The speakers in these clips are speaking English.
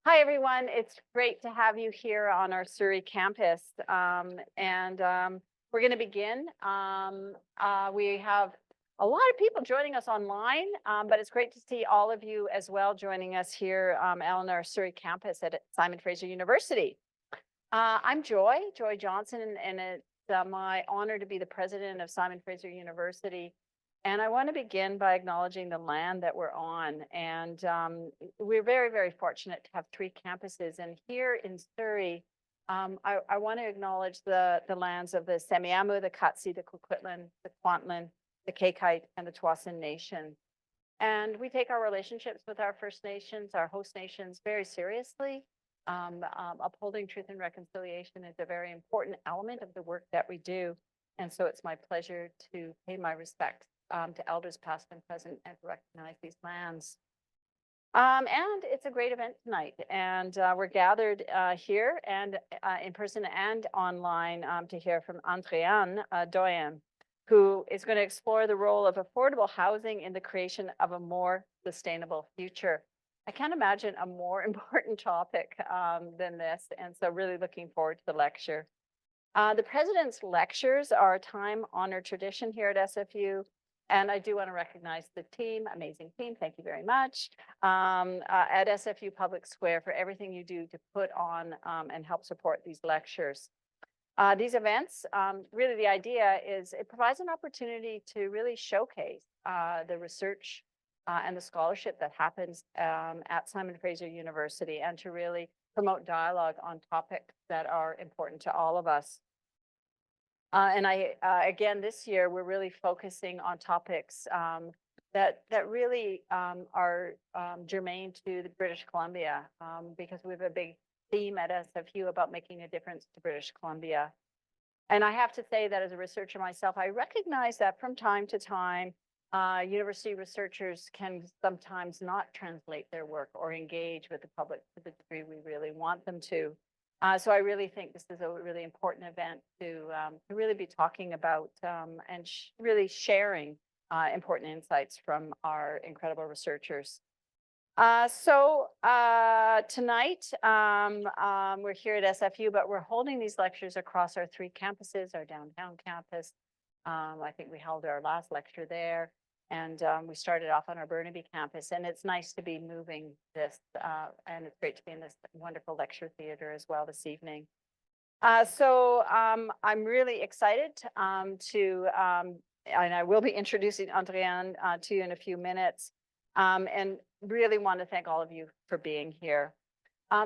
Hi, everyone. It's great to have you here on our Surrey campus. We're going to begin. We have a lot of people joining us online, but it's great to see all of you as well joining us here on our Surrey campus at Simon Fraser University. I'm Joy Johnson, and it's my honor to be the president of Simon Fraser University. And I want to begin by acknowledging the land that we're on. And we're very, very fortunate to have three campuses. And here in Surrey, I want to acknowledge the lands of the Semiahmoo, the Katsi, the Coquitlam, the Kwantlen, the Kaikai, and the Tsawwassen Nation. And we take our relationships with our First Nations, our host nations, very seriously. Upholding truth and reconciliation is a very important element of the work that we do. And so it's my pleasure to pay my respects to elders past and present and to recognize these lands. And it's a great event tonight. And we're gathered here and in person and online to hear from Andréane Doyen, who is going to explore the role of affordable housing in the creation of a more sustainable future. I can't imagine a more important topic than this. And so really looking forward to the lecture. The president's lectures are a time-honored tradition here at SFU. And I do want to recognize the team, amazing team. Thank you very much at SFU Public Square for everything you do to put on and help support these lectures. These events, really the idea is it provides an opportunity to really showcase the research and the scholarship that happens at Simon Fraser University and to really promote dialogue on topics that are important to all of us. Again, this year, we're really focusing on topics that really are germane to the British Columbia because we have a big theme at SFU about making a difference to British Columbia. And I have to say that as a researcher myself, I recognize that from time to time, university researchers can sometimes not translate their work or engage with the public to the degree we really want them to. So I really think this is a really important event to really be talking about and really sharing important insights from our incredible researchers. Tonight, we're here at SFU, but we're holding these lectures across our three campuses, our downtown campus. I think we held our last lecture there. And we started off on our Burnaby campus, and it's nice to be moving this, and it's great to be in this wonderful lecture theater as well this evening. I'm really excited and I will be introducing Andréane to you in a few minutes, and really want to thank all of you for being here.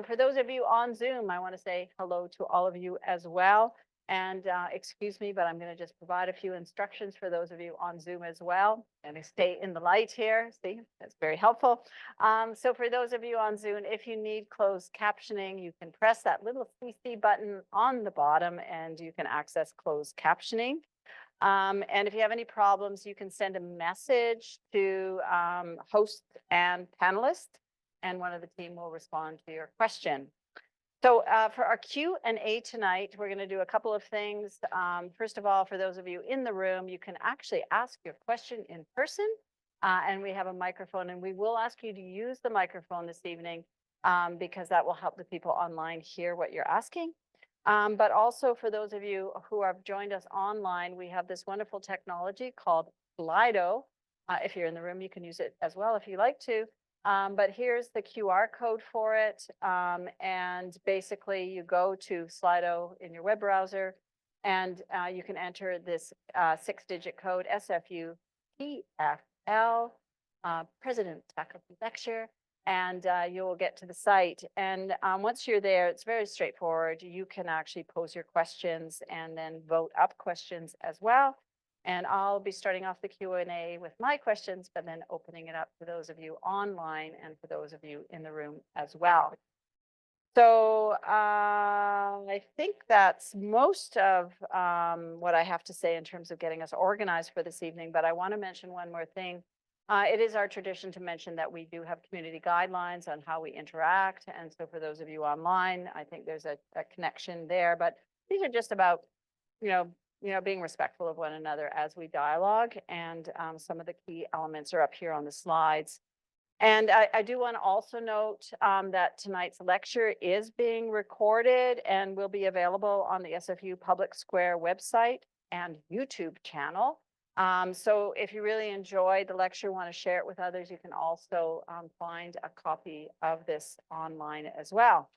For those of you on Zoom, I want to say hello to all of you as well. And excuse me, but I'm going to just provide a few instructions for those of you on Zoom as well. And stay in the light here. See, that's very helpful. So for those of you on Zoom, if you need closed captioning, you can press that little CC button on the bottom and you can access closed captioning. And if you have any problems, you can send a message to host and panelists, and one of the team will respond to your question. So for our Q&A tonight, we're going to do a couple of things. First of all, for those of you in the room, you can actually ask your question in person, and we have a microphone, and we will ask you to use the microphone this evening because that will help the people online hear what you're asking. But also for those of you who have joined us online, we have this wonderful technology called Slido. If you're in the room, you can use it as well if you like to. But here's the QR code for it. And basically you go to Slido in your web browser and you can enter this 6-digit code SFU PFL, President Faculty Lecture, and you will get to the site. And once you're there, it's very straightforward. You can actually pose your questions and then vote up questions as well. And I'll be starting off the Q&A with my questions, but then opening it up for those of you online and for those of you in the room as well. So I think that's most of what I have to say in terms of getting us organized for this evening, but I want to mention one more thing. It is our tradition to mention that we do have community guidelines on how we interact. And so for those of you online, I think there's a connection there, but these are just about, being respectful of one another as we dialogue. And some of the key elements are up here on the slides. And I do want to also note that tonight's lecture is being recorded and will be available on the SFU Public Square website and YouTube channel. So if you really enjoyed the lecture, want to share it with others, you can also find a copy of this online as well.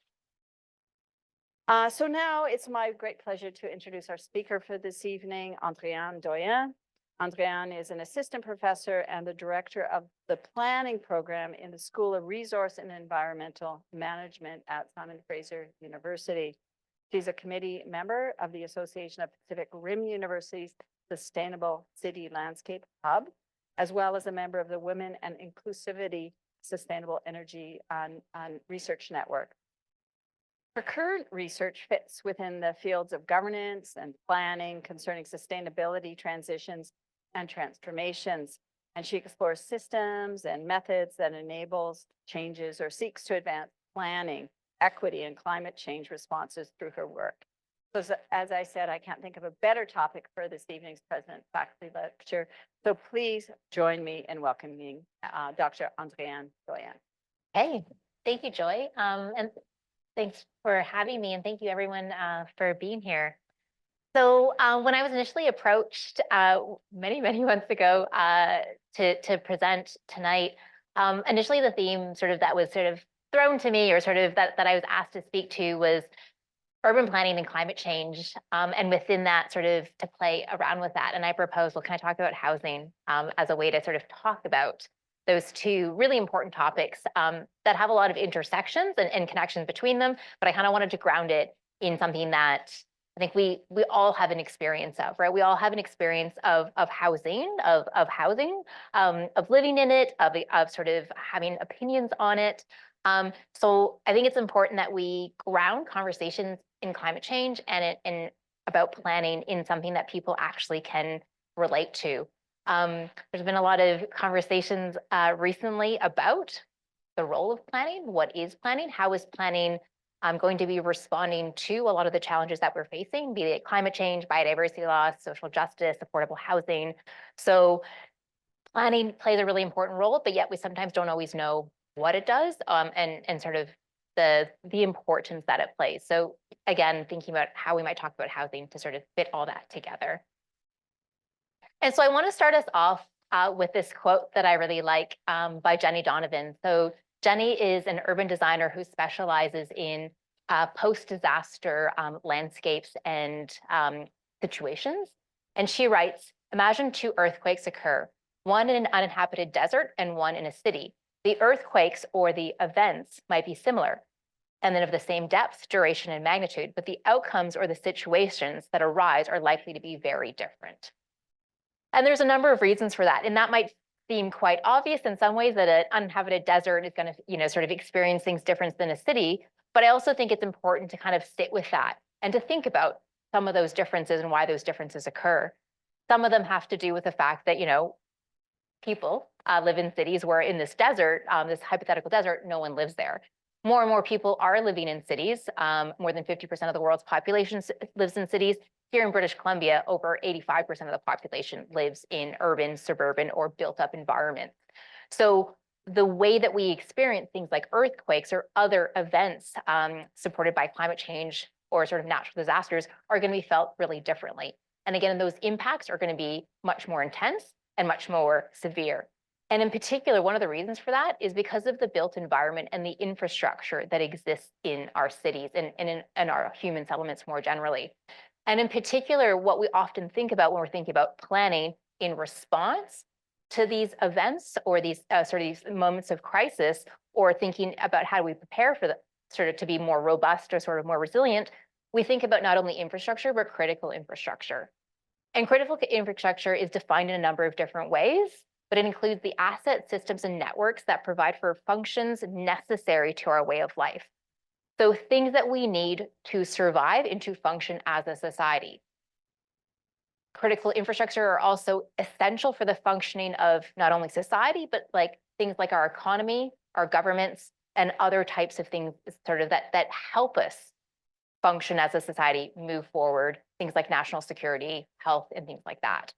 So now it's my great pleasure to introduce our speaker for this evening, Andréane Doyen. Andréane is an assistant professor and the director of the planning program in the School of Resource and Environmental Management at Simon Fraser University. She's a committee member of the Association of Pacific Rim University's Sustainable City Landscape Hub, as well as a member of the Women and Inclusivity Sustainable Energy and Research Network. Her current research fits within the fields of governance and planning concerning sustainability transitions and transformations. And she explores systems and methods that enables changes or seeks to advance planning, equity, and climate change responses through her work. So as I said, I can't think of a better topic for this evening's President Faculty Lecture. So please join me in welcoming Dr. Andréane Doyen. Hey, thank you, Joy. And thanks for having me, and thank you everyone for being here. So when I was initially approached many months ago to present tonight, initially the theme that was thrown to me, or that I was asked to speak to, was urban planning and climate change, and within that to play around with that. And I proposed, well, can I talk about housing as a way to talk about those two really important topics that have a lot of intersections and connections between them, but I kind of wanted to ground it in something that I think we all have an experience of, right? We all have an experience of housing, of living in it, of having opinions on it. So I think it's important that we ground conversations in climate change and about planning in something that people actually can relate to. There's been a lot of conversations recently about the role of planning. What is planning? How is planning going to be responding to a lot of the challenges that we're facing, be it climate change, biodiversity loss, social justice, affordable housing? So planning plays a really important role, but yet we sometimes don't always know what it does and the importance that it plays. So again, thinking about how we might talk about housing to fit all that together. And so I want to start us off with this quote that I really like by Jenny Donovan. So Jenny is an urban designer who specializes in post-disaster landscapes and situations. And she writes, imagine two earthquakes occur, one in an uninhabited desert and one in a city. The earthquakes or the events might be similar, and then of the same depth, duration, and magnitude, but the outcomes or the situations that arise are likely to be very different. And there's a number of reasons for that. And that might seem quite obvious in some ways, that an uninhabited desert is going to, experience things different than a city. But I also think it's important to sit with that and to think about some of those differences and why those differences occur. Some of them have to do with the fact that, people live in cities where in this desert, this hypothetical desert, no one lives there. More and more people are living in cities. More than 50% of the world's population lives in cities. Here in British Columbia, over 85% of the population lives in urban, suburban, or built-up environments. So the way that we experience things like earthquakes or other events supported by climate change or natural disasters are going to be felt really differently. And again, those impacts are going to be much more intense and much more severe. And in particular, one of the reasons for that is because of the built environment and the infrastructure that exists in our cities and in our human settlements more generally. And in particular, what we often think about when we're thinking about planning in response to these events or these these moments of crisis, or thinking about how do we prepare for the to be more robust or more resilient, we think about not only infrastructure, but critical infrastructure. And critical infrastructure is defined in a number of different ways, but it includes the assets, systems, and networks that provide for functions necessary to our way of life. So things that we need to survive and to function as a society. Critical infrastructure are also essential for the functioning of not only society, but things like our economy, our governments, and other types of things that help us function as a society, move forward, things like national security, health, and things like that.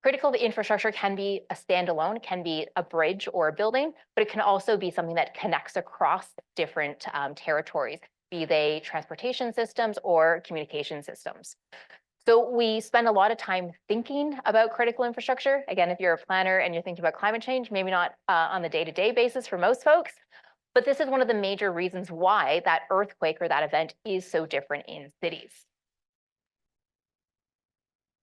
Critical infrastructure can be a standalone, it can be a bridge or a building, but it can also be something that connects across different territories, be they transportation systems or communication systems. So we spend a lot of time thinking about critical infrastructure. Again, if you're a planner and you're thinking about climate change, maybe not on the day-to-day basis for most folks, but this is one of the major reasons why that earthquake or that event is so different in cities.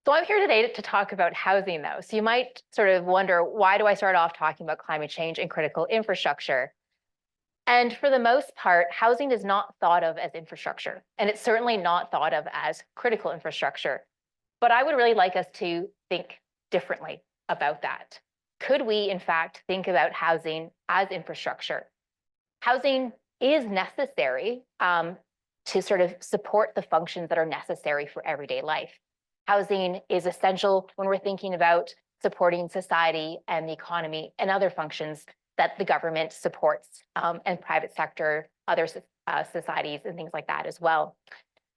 So I'm here today to talk about housing, though. So you might sort of wonder, why do I start off talking about climate change and critical infrastructure? And for the most part, housing is not thought of as infrastructure, and it's certainly not thought of as critical infrastructure. But I would really like us to think differently about that. Could we, in fact, think about housing as infrastructure? Housing is necessary to sort of support the functions that are necessary for everyday life. Housing is essential when we're thinking about supporting society and the economy and other functions that the government supports and private sector, other societies and things like that as well.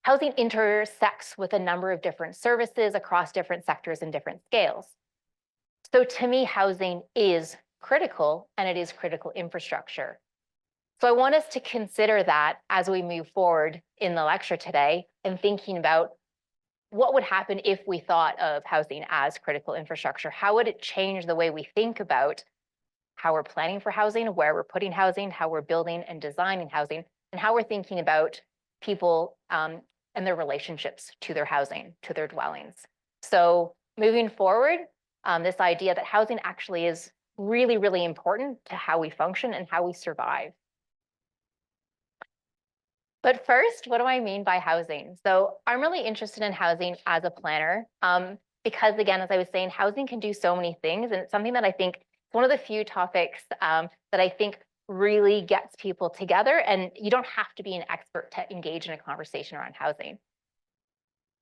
Housing intersects with a number of different services across different sectors and different scales. So to me, housing is critical, and it is critical infrastructure. So I want us to consider that as we move forward in the lecture today and thinking about what would happen if we thought of housing as critical infrastructure. How would it change the way we think about how we're planning for housing, where we're putting housing, how we're building and designing housing, and how we're thinking about people and their relationships to their housing, to their dwellings. So moving forward, this idea that housing actually is really, really important to how we function and how we survive. But first, what do I mean by housing? So I'm really interested in housing as a planner because, again, as I was saying, housing can do so many things. And it's something that I think is one of the few topics that I think really gets people together. And you don't have to be an expert to engage in a conversation around housing.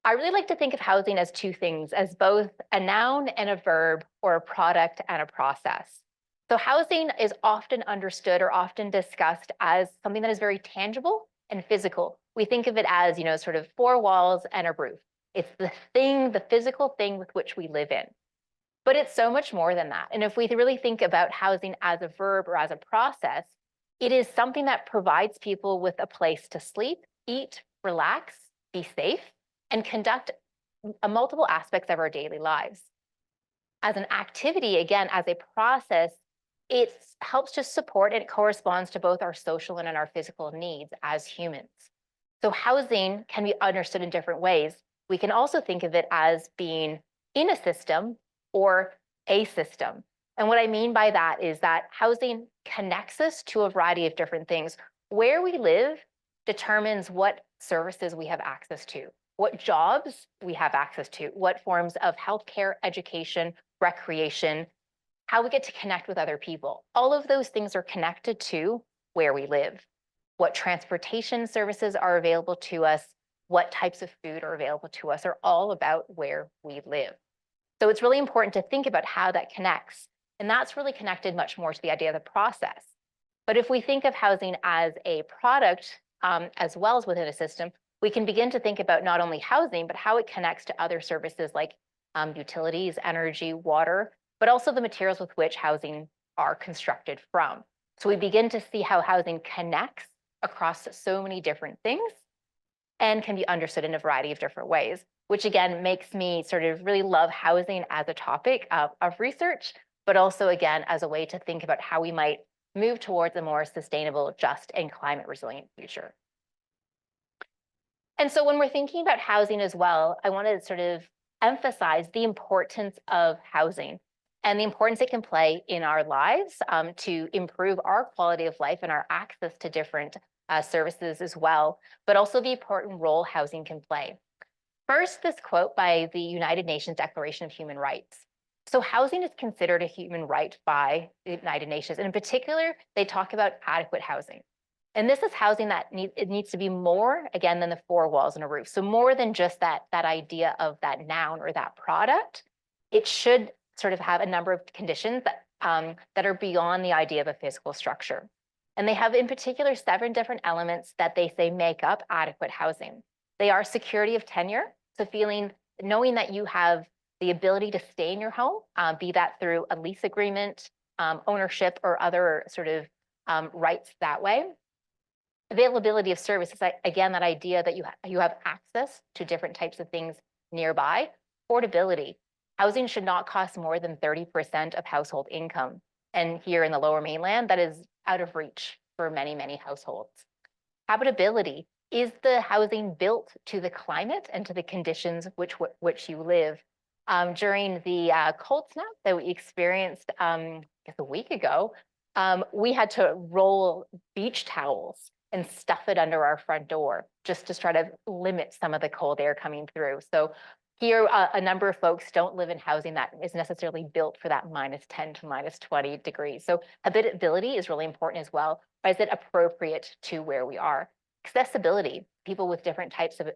I really like to think of housing as two things, as both a noun and a verb, or a product and a process. So housing is often understood or often discussed as something that is very tangible and physical. We think of it as, sort of four walls and a roof. It's the thing, the physical thing with which we live in. But it's so much more than that. And if we really think about housing as a verb or as a process, it is something that provides people with a place to sleep, eat, relax, be safe, and conduct multiple aspects of our daily lives. As an activity, again, as a process, it helps to support and it corresponds to both our social and our physical needs as humans. So housing can be understood in different ways. We can also think of it as being in a system or a system. And what I mean by that is that housing connects us to a variety of different things. Where we live determines what services we have access to, what jobs we have access to, what forms of healthcare, education, recreation, how we get to connect with other people. All of those things are connected to where we live, what transportation services are available to us, what types of food are available to us, are all about where we live. So it's really important to think about how that connects. And that's really connected much more to the idea of the process. But if we think of housing as a product, as well as within a system, we can begin to think about not only housing, but how it connects to other services like utilities, energy, water, but also the materials with which housing are constructed from. So we begin to see how housing connects across so many different things and can be understood in a variety of different ways, which again makes me sort of really love housing as a topic of research, but also again as a way to think about how we might move towards a more sustainable, just, and climate resilient future. And so when we're thinking about housing as well, I want to sort of emphasize the importance of housing and the importance it can play in our lives to improve our quality of life and our access to different services as well, but also the important role housing can play. First, this quote by the United Nations Declaration of Human Rights. So housing is considered a human right by the United Nations. And in particular, they talk about adequate housing. And this is housing that it needs to be more, again, than the four walls and a roof. So more than just that idea of that noun or that product. It should sort of have a number of conditions that are beyond the idea of a physical structure. And they have in particular 7 different elements that they say make up adequate housing. They are security of tenure, so knowing that you have the ability to stay in your home, be that through a lease agreement, ownership, or other sort of rights that way. Availability of services, again, that idea that you have access to different types of things nearby. Affordability. Housing should not cost more than 30% of household income. And here in the Lower Mainland, that is out of reach for many, many households. Habitability. Is the housing built to the climate and to the conditions which you live? During the cold snap that we experienced, I guess a week ago, we had to roll beach towels and stuff it under our front door just to try to limit some of the cold air coming through. So here, a number of folks don't live in housing that is necessarily built for that -10 to -20 degrees. So habitability is really important as well, but is it appropriate to where we are? Accessibility, people with different types of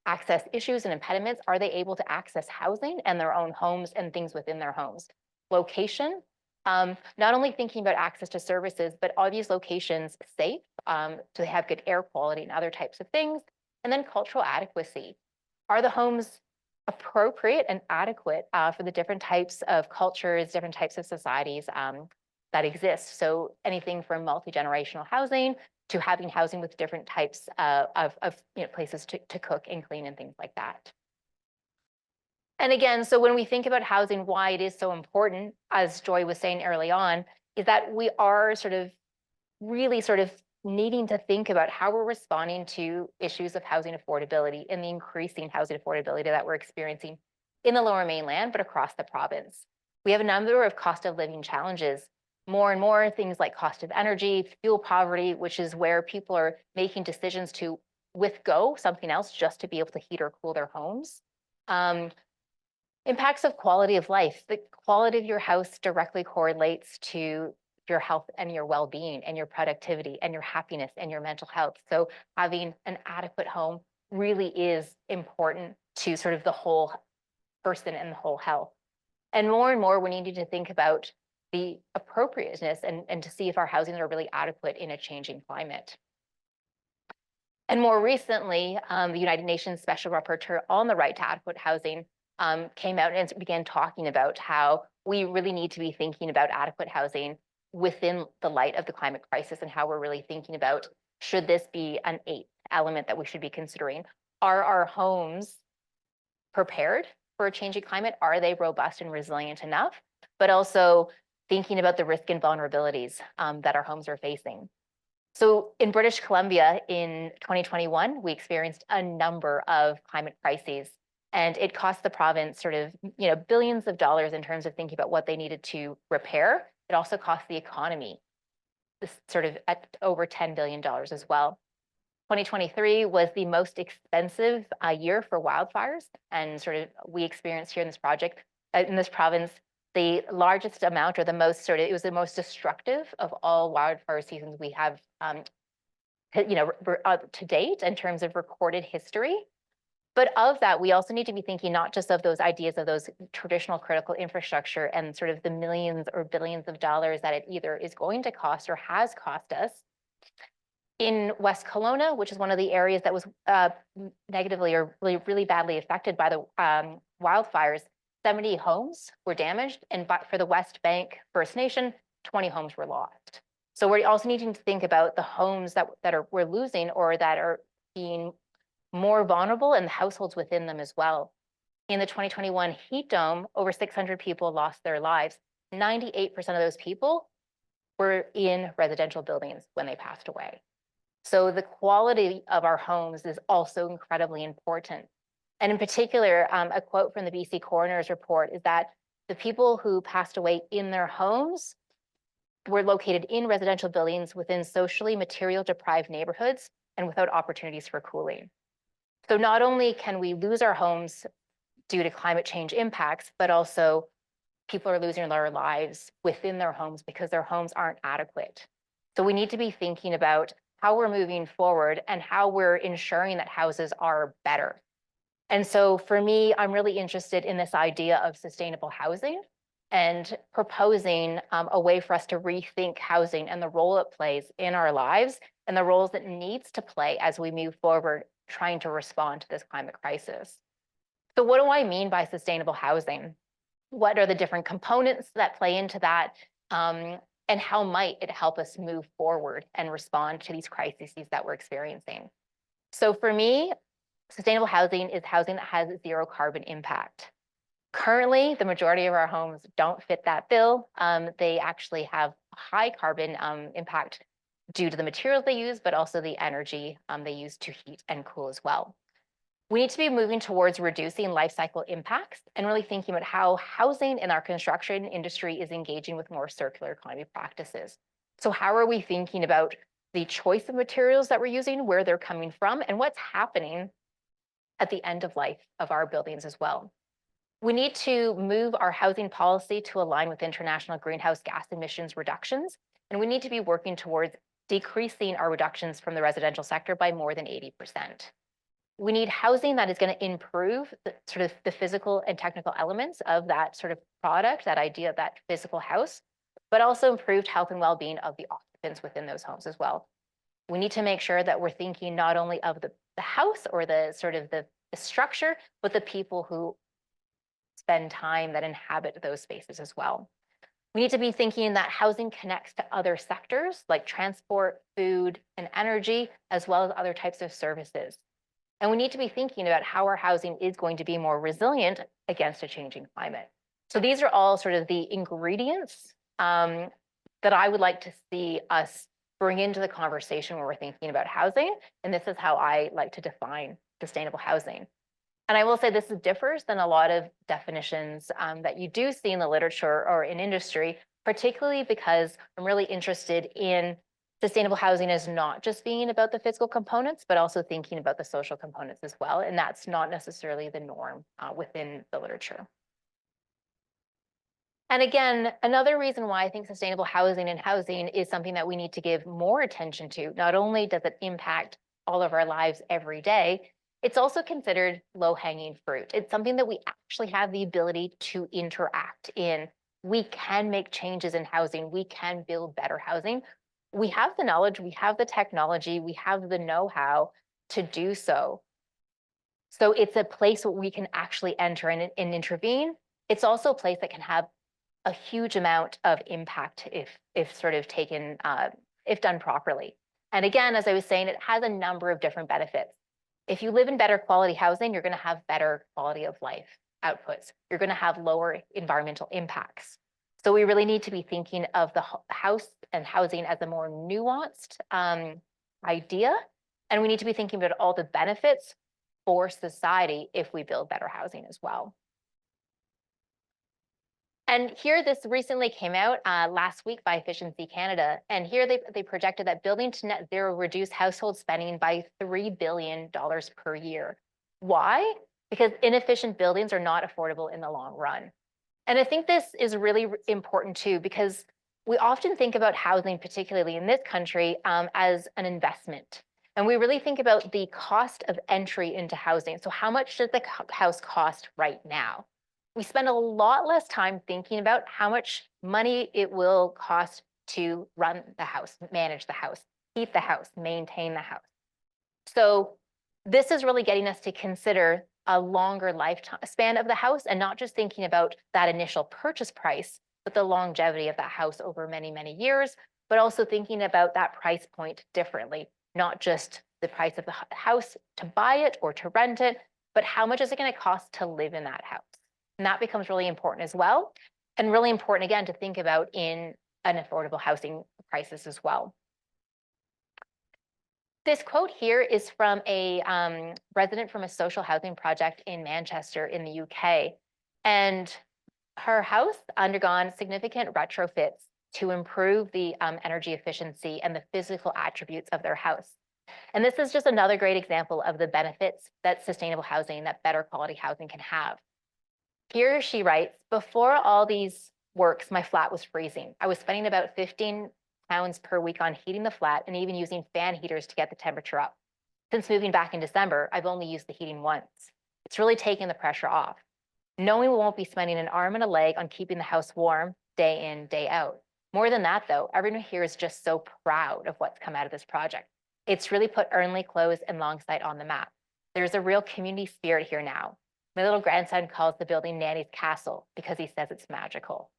access issues and impediments, are they able to access housing and their own homes and things within their homes? Location, not only thinking about access to services, but are these locations safe? Do they have good air quality and other types of things? And then cultural adequacy. Are the homes appropriate and adequate for the different types of cultures, different types of societies that exist? So anything from multi-generational housing to having housing with different types of places to cook and clean and things like that. And again, so when we think about housing, why it is so important, as Joy was saying early on, is that we are really needing to think about how we're responding to issues of housing affordability and the increasing housing affordability that we're experiencing in the Lower Mainland, but across the province. We have a number of cost of living challenges, more and more things like cost of energy, fuel poverty, which is where people are making decisions to withgo something else just to be able to heat or cool their homes. Impacts of quality of life. The quality of your house directly correlates to your health and your well-being and your productivity and your happiness and your mental health. So having an adequate home really is important to sort of the whole person and the whole health. And more, we're needing to think about the appropriateness and to see if our housing are really adequate in a changing climate. And more recently, the United Nations Special Rapporteur on the right to adequate housing came out and began talking about how we really need to be thinking about adequate housing within the light of the climate crisis and how we're really thinking about, should this be an 8th element that we should be considering? Are our homes prepared for a changing climate? Are they robust and resilient enough? But also thinking about the risk and vulnerabilities that our homes are facing. So in British Columbia in 2021, we experienced a number of climate crises, and it cost the province sort of billions of dollars in terms of thinking about what they needed to repair. It also cost the economy this sort of at over $10 billion as well. 2023 was the most expensive year for wildfires, and sort of we experienced here in this project, in this province, the largest amount or the most it was the most destructive of all wildfire seasons we have to date in terms of recorded history. But of that, we also need to be thinking not just of those ideas of those traditional critical infrastructure and sort of the millions or billions of dollars that it either is going to cost or has cost us. In West Kelowna, which is one of the areas that was negatively or really badly affected by the wildfires, 70 homes were damaged. And for the West Bank First Nation, 20 homes were lost. So we're also needing to think about the homes that we're losing or that are being more vulnerable and the households within them as well. In the 2021 heat dome, over 600 people lost their lives. 98% of those people were in residential buildings when they passed away. So the quality of our homes is also incredibly important. And in particular, a quote from the BC Coroner's report is that the people who passed away in their homes were located in residential buildings within socially material deprived neighborhoods and without opportunities for cooling. So not only can we lose our homes due to climate change impacts, but also people are losing their lives within their homes because their homes aren't adequate. So we need to be thinking about how we're moving forward and how we're ensuring that houses are better. And so for me, I'm really interested in this idea of sustainable housing and proposing a way for us to rethink housing and the role it plays in our lives and the roles it needs to play as we move forward trying to respond to this climate crisis. So what do I mean by sustainable housing? What are the different components that play into that? And how might it help us move forward and respond to these crises that we're experiencing? So for me, sustainable housing is housing that has zero carbon impact. Currently, the majority of our homes don't fit that bill. They actually have high carbon impact due to the materials they use, but also the energy they use to heat and cool as well. We need to be moving towards reducing life cycle impacts and really thinking about how housing in our construction industry is engaging with more circular economy practices. So how are we thinking about the choice of materials that we're using, where they're coming from, and what's happening at the end of life of our buildings as well? We need to move our housing policy to align with international greenhouse gas emissions reductions, and we need to be working towards decreasing our reductions from the residential sector by more than 80%. We need housing that is going to improve the physical and technical elements of that sort of product, that idea of that physical house, but also improved health and well-being of the occupants within those homes as well. We need to make sure that we're thinking not only of the house or the structure, but the people who spend time that inhabit those spaces as well. We need to be thinking that housing connects to other sectors like transport, food, and energy, as well as other types of services. And we need to be thinking about how our housing is going to be more resilient against a changing climate. So these are all sort of the ingredients that I would like to see us bring into the conversation when we're thinking about housing. And this is how I like to define sustainable housing. And I will say this differs than a lot of definitions that you do see in the literature or in industry, particularly because I'm really interested in sustainable housing as not just being about the physical components, but also thinking about the social components as well. And that's not necessarily the norm within the literature. And again, another reason why I think sustainable housing and housing is something that we need to give more attention to. Not only does it impact all of our lives every day, it's also considered low-hanging fruit. It's something that we actually have the ability to interact in. We can make changes in housing. We can build better housing. We have the knowledge, we have the technology, we have the know-how to do so. So it's a place where we can actually enter and intervene. It's also a place that can have a huge amount of impact if sort of taken, if done properly. And again, as I was saying, it has a number of different benefits. If you live in better quality housing, you're going to have better quality of life outputs. You're going to have lower environmental impacts. So we really need to be thinking of the house and housing as a more nuanced idea. And we need to be thinking about all the benefits for society if we build better housing as well. And here, this recently came out last week by Efficiency Canada. And here they projected that building to net zero reduced household spending by $3 billion per year. Why? Because inefficient buildings are not affordable in the long run. And I think this is really important too, because we often think about housing, particularly in this country, as an investment. And we really think about the cost of entry into housing. So how much does the house cost right now? We spend a lot less time thinking about how much money it will cost to run the house, manage the house, heat the house, maintain the house. So this is really getting us to consider a longer lifespan of the house and not just thinking about that initial purchase price, but the longevity of that house over many, many years, but also thinking about that price point differently, not just the price of the house to buy it or to rent it, but how much is it going to cost to live in that house? And that becomes really important as well. And really important, again, to think about in an affordable housing crisis as well. This quote here is from a resident from a social housing project in Manchester in the UK. And her house undergone significant retrofits to improve the energy efficiency and the physical attributes of their house. And this is just another great example of the benefits that sustainable housing, that better quality housing can have. Here she writes, before all these works, my flat was freezing. I was spending about 15 pounds per week on heating the flat and even using fan heaters to get the temperature up. Since moving back in December, I've only used the heating once. It's really taken the pressure off. Knowing we won't be spending an arm and a leg on keeping the house warm day in, day out. More than that though, everyone here is just so proud of what's come out of this project. It's really put Ernley Close and Longsight on the map. There's a real community spirit here now. My little grandson calls the building Nanny's Castle because he says it's magical.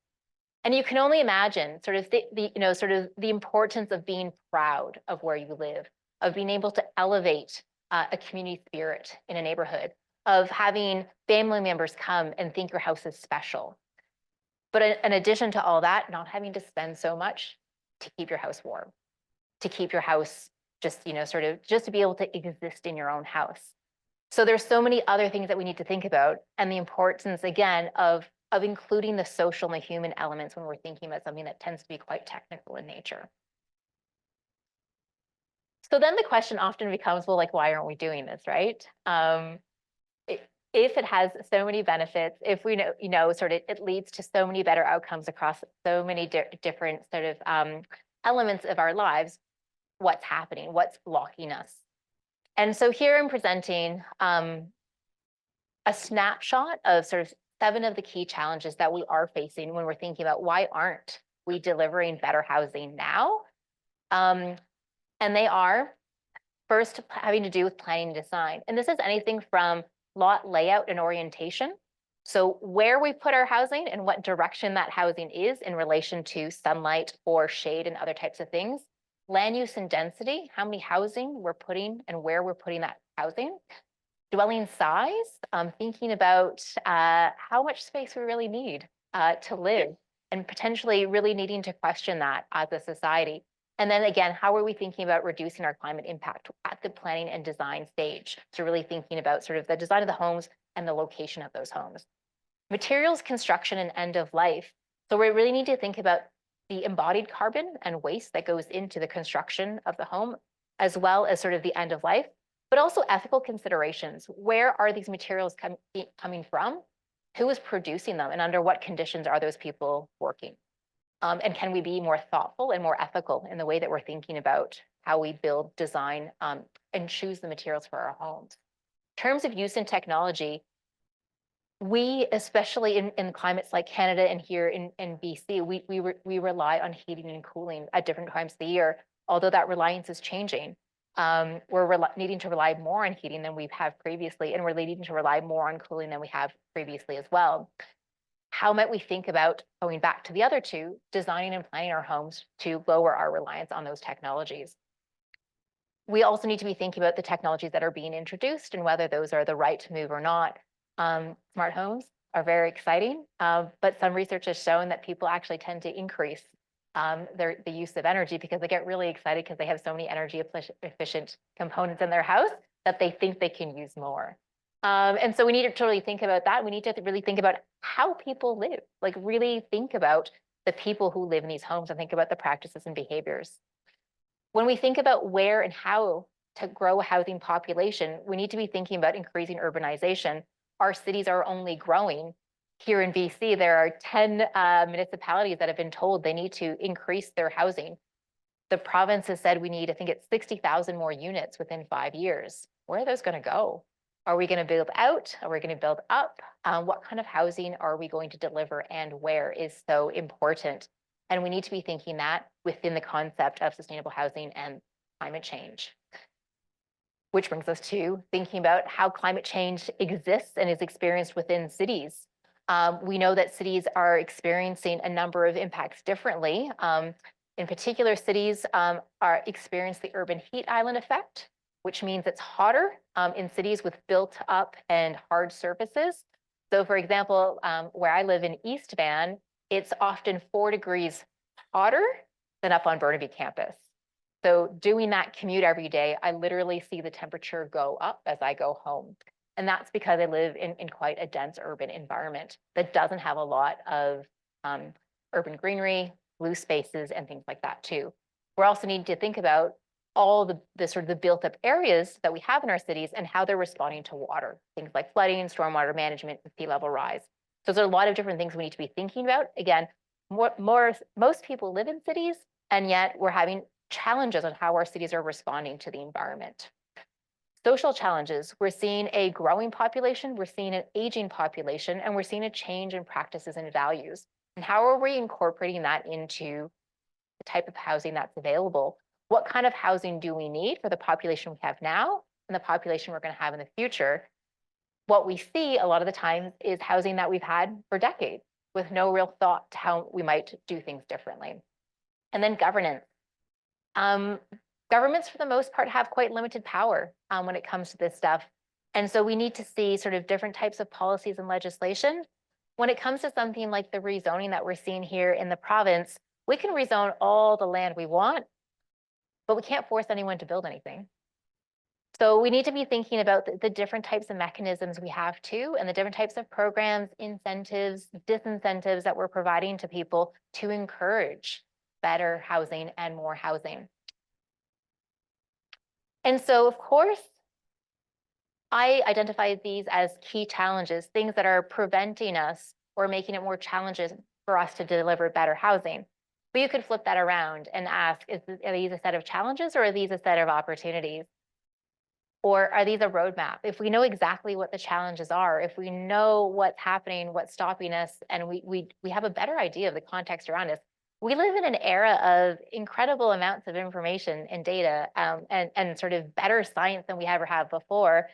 And you can only imagine sort of the importance of being proud of where you live, of being able to elevate a community spirit in a neighborhood, of having family members come and think your house is special. But in addition to all that, not having to spend so much to keep your house warm, to keep your house just, just to be able to exist in your own house. So there's so many other things that we need to think about, and the importance, again, of including the social and the human elements when we're thinking about something that tends to be quite technical in nature. So then the question often becomes, well, like, why aren't we doing this, right? If it has so many benefits, if we know, it leads to so many better outcomes across so many different sort of elements of our lives, what's happening, what's blocking us? And so here I'm presenting a snapshot of sort of 7 of the key challenges that we are facing when we're thinking about why aren't we delivering better housing now? And they are first having to do with planning and design. And this is anything from lot layout and orientation. So where we put our housing and what direction that housing is in relation to sunlight or shade and other types of things. Land use and density, how many housing we're putting and where we're putting that housing. Dwelling size, thinking about how much space we really need to live, and potentially really needing to question that as a society. And then again, how are we thinking about reducing our climate impact at the planning and design stage? So really thinking about sort of the design of the homes and the location of those homes. Materials, construction, and end of life. So we really need to think about the embodied carbon and waste that goes into the construction of the home, as well as sort of the end of life, but also ethical considerations. Where are these materials coming from? Who is producing them? And under what conditions are those people working? And can we be more thoughtful and more ethical in the way that we're thinking about how we build, design, and choose the materials for our homes? In terms of use and technology, we, especially in climates like Canada and here in BC, we rely on heating and cooling at different times of the year, although that reliance is changing. We're needing to rely more on heating than we've had previously, and we're needing to rely more on cooling than we have previously as well. How might we think about, going back to the other two, designing and planning our homes to lower our reliance on those technologies? We also need to be thinking about the technologies that are being introduced and whether those are the right move or not. Smart homes are very exciting, but some research has shown that people actually tend to increase the use of energy because they get really excited because they have so many energy efficient components in their house that they think they can use more. And so we need to really think about that. We need to really think about how people live, like really think about the people who live in these homes and think about the practices and behaviors. When we think about where and how to grow a housing population, we need to be thinking about increasing urbanization. Our cities are only growing. Here in BC, there are 10 municipalities that have been told they need to increase their housing. The province has said we need, I think it's 60,000 more units within 5 years. Where are those going to go? Are we going to build out? Are we going to build up? What kind of housing are we going to deliver and where is so important? And we need to be thinking that within the concept of sustainable housing and climate change. Which brings us to thinking about how climate change exists and is experienced within cities. We know that cities are experiencing a number of impacts differently. In particular, cities experience the urban heat island effect, which means it's hotter in cities with built up and hard surfaces. So for example, where I live in East Van, it's often 4 degrees hotter than up on Burnaby campus. So doing that commute every day, I literally see the temperature go up as I go home. And that's because I live in quite a dense urban environment that doesn't have a lot of urban greenery, blue spaces, and things like that too. We're also needing to think about all the sort of the built up areas that we have in our cities and how they're responding to water, things like flooding, stormwater management, and sea level rise. So there's a lot of different things we need to be thinking about. Again, most people live in cities, and yet we're having challenges on how our cities are responding to the environment. Social challenges, we're seeing a growing population, we're seeing an aging population, and we're seeing a change in practices and values. And how are we incorporating that into the type of housing that's available? What kind of housing do we need for the population we have now and the population we're going to have in the future? what we see a lot of the times is housing that we've had for decades with no real thought to how we might do things differently. And then governance. Governments, for the most part, have quite limited power when it comes to this stuff. And so we need to see sort of different types of policies and legislation. When it comes to something like the rezoning that we're seeing here in the province, we can rezone all the land we want, but we can't force anyone to build anything. So we need to be thinking about the different types of mechanisms we have too, and the different types of programs, incentives, disincentives that we're providing to people to encourage better housing and more housing. And so, of course, I identify these as key challenges, things that are preventing us or making it more challenges for us to deliver better housing. But you could flip that around and ask, are these a set of challenges or are these a set of opportunities? Or are these a roadmap? If we know exactly what the challenges are, if we know what's happening, what's stopping us, and we have a better idea of the context around us, we live in an era of incredible amounts of information and data and sort of better science than we ever have before.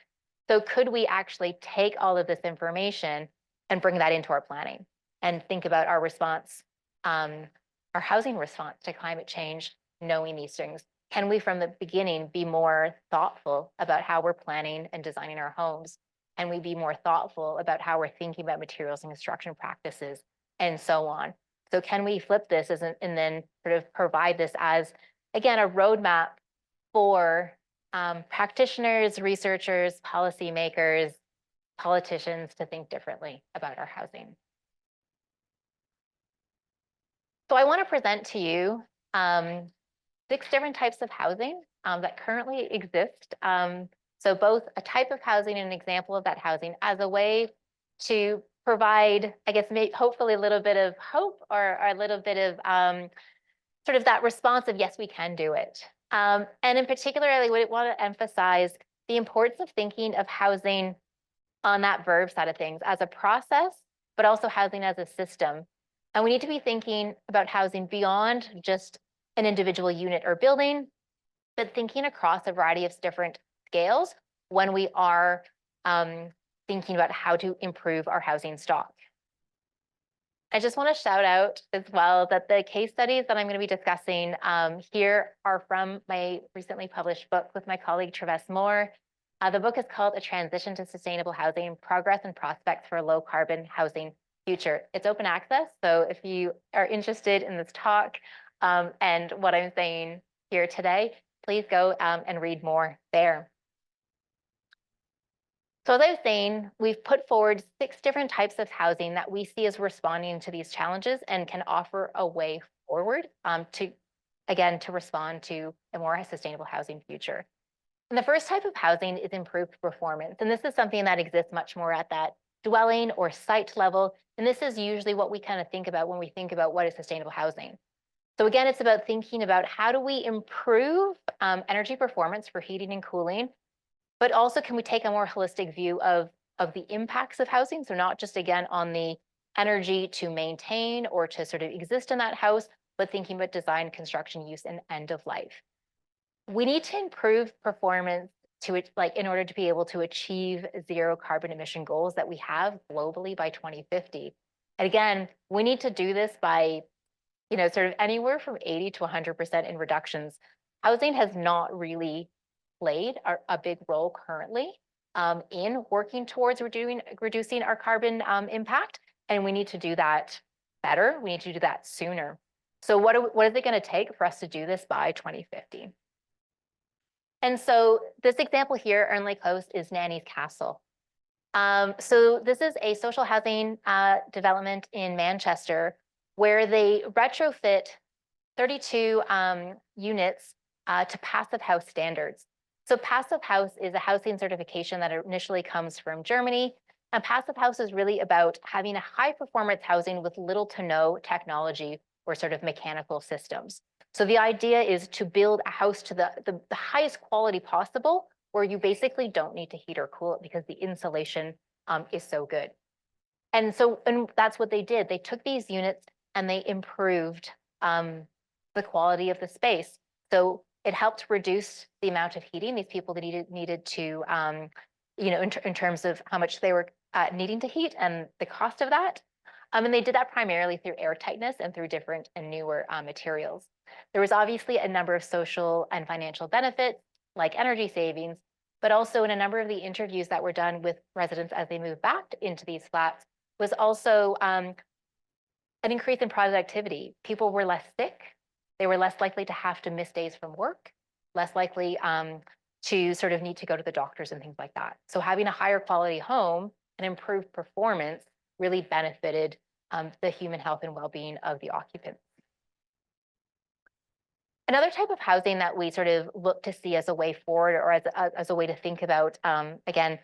So could we actually take all of this information and bring that into our planning and think about our response, our housing response to climate change, knowing these things? Can we, from the beginning, be more thoughtful about how we're planning and designing our homes? Can we be more thoughtful about how we're thinking about materials and construction practices and so on? So can we flip this and then sort of provide this as, again, a roadmap for practitioners, researchers, policymakers, politicians to think differently about our housing? So I want to present to you 6 different types of housing that currently exist. So both a type of housing and an example of that housing as a way to provide, I guess, hopefully a little bit of hope or a little bit of sort of that response of, yes, we can do it. And in particular, I would want to emphasize the importance of thinking of housing on that verb side of things as a process, but also housing as a system. And we need to be thinking about housing beyond just an individual unit or building, but thinking across a variety of different scales when we are thinking about how to improve our housing stock. I just want to shout out as well that the case studies that I'm going to be discussing here are from my recently published book with my colleague Travis Moore. The book is called A Transition to Sustainable Housing: Progress and Prospects for a Low Carbon Housing Future. It's open access, so if you are interested in this talk and what I'm saying here today, please go and read more there. So as I was saying, we've put forward 6 different types of housing that we see as responding to these challenges and can offer a way forward to respond to a more sustainable housing future. And the first type of housing is improved performance. And this is something that exists much more at that dwelling or site level. And this is usually what we kind of think about when we think about what is sustainable housing. So again, it's about thinking about how do we improve energy performance for heating and cooling, but also can we take a more holistic view of the impacts of housing? So not just, again, on the energy to maintain or to sort of exist in that house, but thinking about design, construction, use, and end of life. We need to improve performance in order to be able to achieve zero carbon emission goals that we have globally by 2050. And again, we need to do this by sort of anywhere from 80 to 100% in reductions. Housing has not really played a big role currently in working towards reducing our carbon impact, and we need to do that better. We need to do that sooner. So what is it going to take for us to do this by 2050? And so this example here, Ernley Coast, is Nanny's Castle. So this is a social housing development in Manchester where they retrofit 32 units to Passive House standards. So Passive House is a housing certification that initially comes from Germany. And Passive House is really about having a high performance housing with little to no technology or sort of mechanical systems. So the idea is to build a house to the highest quality possible, where you basically don't need to heat or cool it because the insulation is so good. And that's what they did. They took these units and they improved the quality of the space. So it helped reduce the amount of heating these people needed to in terms of how much they were needing to heat and the cost of that. And they did that primarily through air tightness and through different and newer materials. There was obviously a number of social and financial benefits, like energy savings, but also in a number of the interviews that were done with residents as they moved back into these flats was also an increase in productivity. People were less sick. They were less likely to have to miss days from work, less likely to sort of need to go to the doctors and things like that. So having a higher quality home and improved performance really benefited the human health and well-being of the occupants. Another type of housing that we sort of look to see as a way forward, or as a way to think about, again,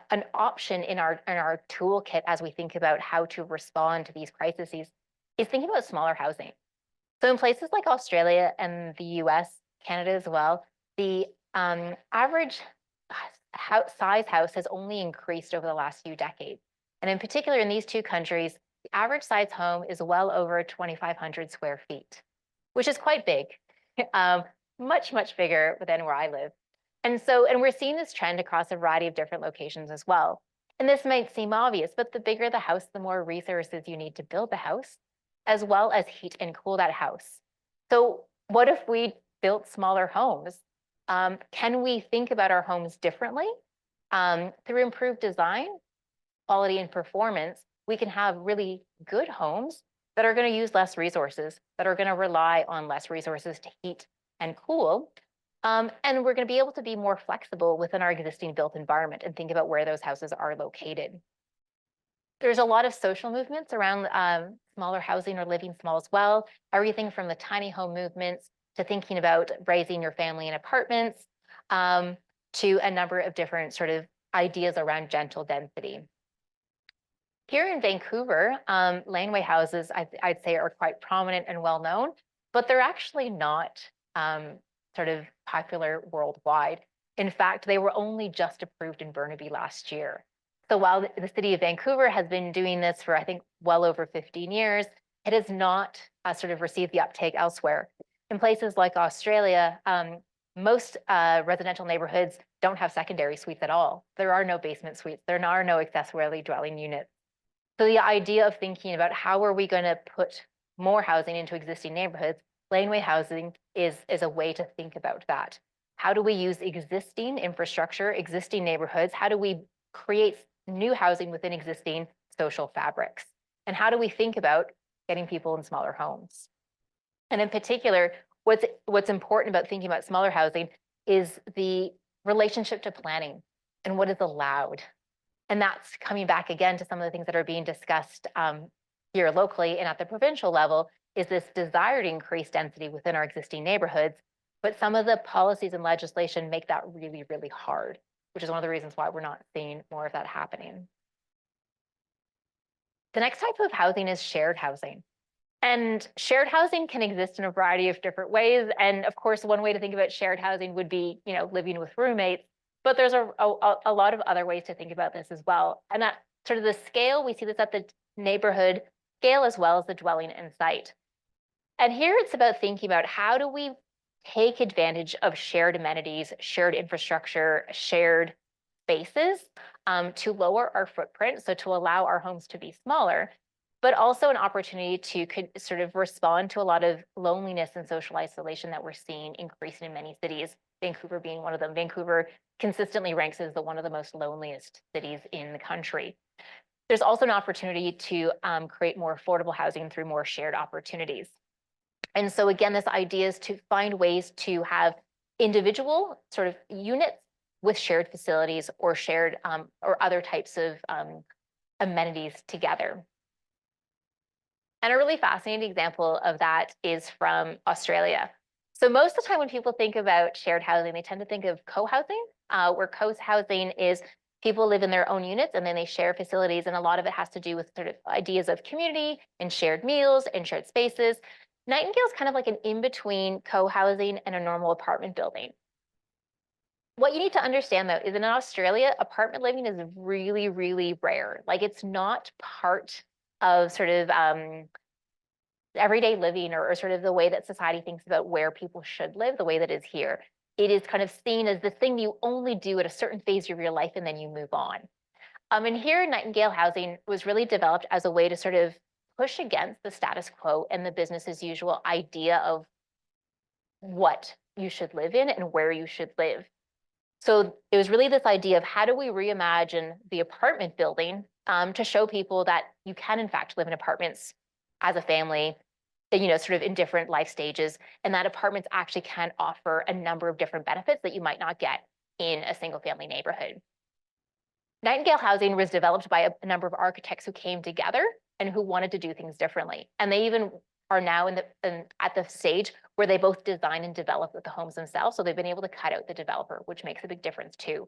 an option in our toolkit as we think about how to respond to these crises, is thinking about smaller housing. So in places like Australia and the US, Canada as well, the average size house has only increased over the last few decades. And in particular, in these two countries, the average size home is well over 2,500 square feet, which is quite big, much, much bigger than where I live. And we're seeing this trend across a variety of different locations as well. And this might seem obvious, but the bigger the house, the more resources you need to build the house, as well as heat and cool that house. So what if we built smaller homes? Can we think about our homes differently? Through improved design, quality, and performance, we can have really good homes that are going to use less resources, that are going to rely on less resources to heat and cool. And we're going to be able to be more flexible within our existing built environment and think about where those houses are located. There's a lot of social movements around smaller housing or living small as well. Everything from the tiny home movements to thinking about raising your family in apartments, to a number of different sort of ideas around gentle density. Here in Vancouver, laneway houses, I'd say, are quite prominent and well known, but they're actually not sort of popular worldwide. In fact, they were only just approved in Burnaby last year. So while the city of Vancouver has been doing this for, I think, well over 15 years, it has not sort of received the uptake elsewhere. In places like Australia, most residential neighborhoods don't have secondary suites at all. There are no basement suites. There are no accessory dwelling units. So the idea of thinking about how are we going to put more housing into existing neighborhoods, laneway housing is a way to think about that. How do we use existing infrastructure, existing neighborhoods? How do we create new housing within existing social fabrics? And how do we think about getting people in smaller homes? And in particular, what's important about thinking about smaller housing is the relationship to planning and what is allowed. And that's coming back again to some of the things that are being discussed here locally and at the provincial level, is this desire to increase density within our existing neighborhoods. But some of the policies and legislation make that really, really hard, which is one of the reasons why we're not seeing more of that happening. The next type of housing is shared housing. And shared housing can exist in a variety of different ways. And of course, one way to think about shared housing would be, living with roommates. But there's a lot of other ways to think about this as well. And at sort of the scale, we see this at the neighborhood scale as well as the dwelling and site. And here it's about thinking about how do we take advantage of shared amenities, shared infrastructure, shared spaces to lower our footprint, so to allow our homes to be smaller, but also an opportunity to sort of respond to a lot of loneliness and social isolation that we're seeing increasing in many cities, Vancouver being one of them. Vancouver consistently ranks as one of the most loneliest cities in the country. There's also an opportunity to create more affordable housing through more shared opportunities. And so again, this idea is to find ways to have individual sort of units with shared facilities or shared or other types of amenities together. And a really fascinating example of that is from Australia. So most of the time when people think about shared housing, they tend to think of co-housing, where co-housing is people live in their own units and then they share facilities. And a lot of it has to do with sort of ideas of community and shared meals and shared spaces. Nightingale is kind of like an in-between co-housing and a normal apartment building. What you need to understand, though, is in Australia, apartment living is really, really rare. Like, it's not part of sort of everyday living or sort of the way that society thinks about where people should live, the way that is here. it is kind of seen as the thing you only do at a certain phase of your life and then you move on. And here, Nightingale Housing was really developed as a way to sort of push against the status quo and the business as usual idea of what you should live in and where you should live. So it was really this idea of how do we reimagine the apartment building to show people that you can in fact live in apartments as a family, sort of in different life stages, and that apartments actually can offer a number of different benefits that you might not get in a single family neighborhood. Nightingale Housing was developed by a number of architects who came together and who wanted to do things differently. And they even are now at the stage where they both design and develop the homes themselves. So they've been able to cut out the developer, which makes a big difference too.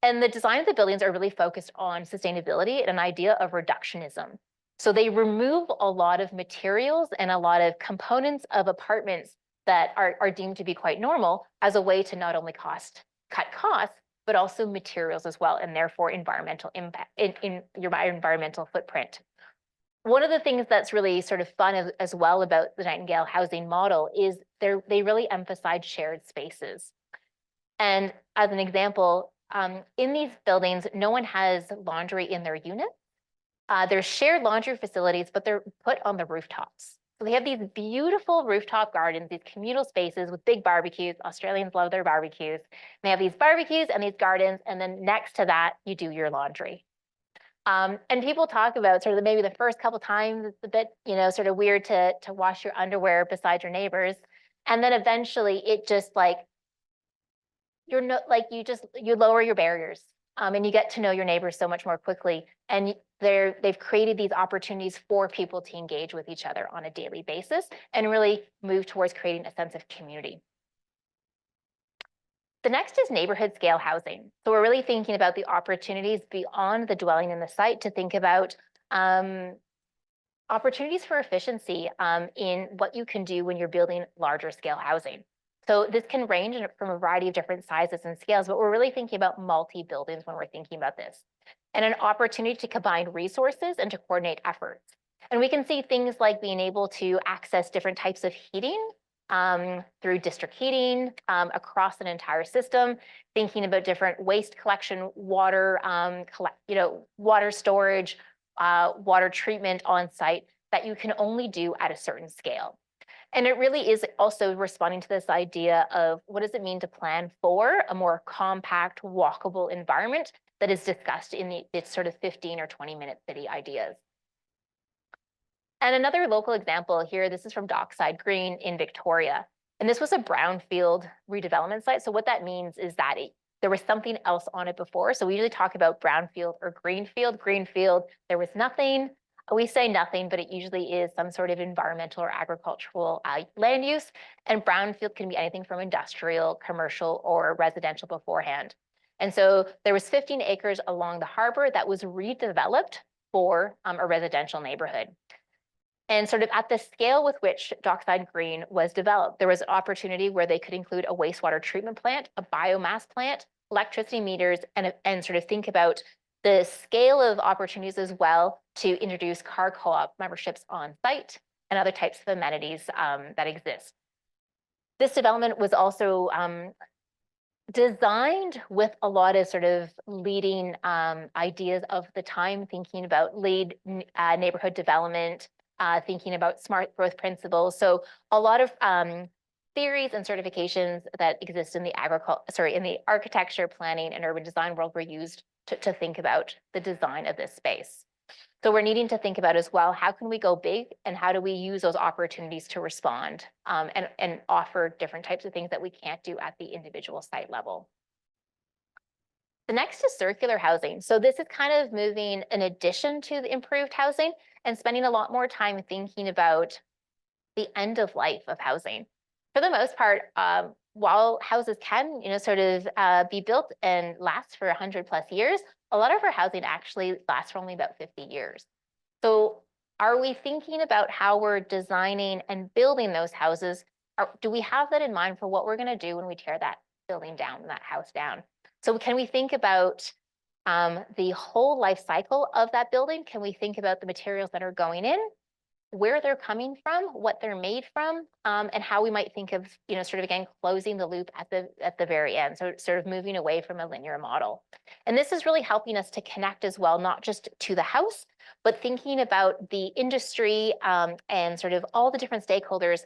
And the design of the buildings are really focused on sustainability and an idea of reductionism. So they remove a lot of materials and a lot of components of apartments that are deemed to be quite normal as a way to not only cut costs, but also materials as well, and therefore environmental impact in your environmental footprint. One of the things that's really sort of fun as well about the Nightingale Housing model is they really emphasize shared spaces. And as an example, in these buildings, no one has laundry in their unit. There's shared laundry facilities, but they're put on the rooftops. So they have these beautiful rooftop gardens, these communal spaces with big barbecues. Australians love their barbecues. They have these barbecues and these gardens, and then next to that, you do your laundry. And people talk about sort of maybe the first couple times, it's a bit, sort of weird to wash your underwear beside your neighbors. And then eventually it just like, you lower your barriers. And you get to know your neighbors so much more quickly. And they've created these opportunities for people to engage with each other on a daily basis and really move towards creating a sense of community. The next is neighborhood scale housing. So we're really thinking about the opportunities beyond the dwelling in the site to think about opportunities for efficiency in what you can do when you're building larger scale housing. So this can range from a variety of different sizes and scales, but we're really thinking about multi-buildings when we're thinking about this, and an opportunity to combine resources and to coordinate efforts. And we can see things like being able to access different types of heating through district heating across an entire system, thinking about different waste collection, water, water storage, water treatment on site that you can only do at a certain scale. And it really is also responding to this idea of what does it mean to plan for a more compact, walkable environment that is discussed in its sort of 15 or 20-minute city ideas. And another local example here, this is from Dockside Green in Victoria. And this was a brownfield redevelopment site. So what that means is that there was something else on it before. So we usually talk about brownfield or greenfield. Greenfield, there was nothing. We say nothing, but it usually is some sort of environmental or agricultural land use. And brownfield can be anything from industrial, commercial, or residential beforehand. And so there was 15 acres along the harbor that was redeveloped for a residential neighborhood. And sort of at the scale with which Dockside Green was developed, there was an opportunity where they could include a wastewater treatment plant, a biomass plant, electricity meters, and sort of think about the scale of opportunities as well to introduce car co-op memberships on site and other types of amenities that exist. This development was also designed with a lot of sort of leading ideas of the time, thinking about lead neighborhood development, thinking about smart growth principles. So a lot of theories and certifications that exist in the architecture, planning, and urban design world were used to think about the design of this space. So we're needing to think about as well, how can we go big and how do we use those opportunities to respond and offer different types of things that we can't do at the individual site level. The next is circular housing. So this is kind of moving in addition to the improved housing and spending a lot more time thinking about the end of life of housing. For the most part, while houses can, sort of be built and last for 100+ years, a lot of our housing actually lasts for only about 50 years. So are we thinking about how we're designing and building those houses? Do we have that in mind for what we're going to do when we tear that building down, that house down? So can we think about the whole life cycle of that building? Can we think about the materials that are going in? where they're coming from, what they're made from, and how we might think of, sort of again, closing the loop at the very end. So sort of moving away from a linear model. And this is really helping us to connect as well, not just to the house, but thinking about the industry and sort of all the different stakeholders,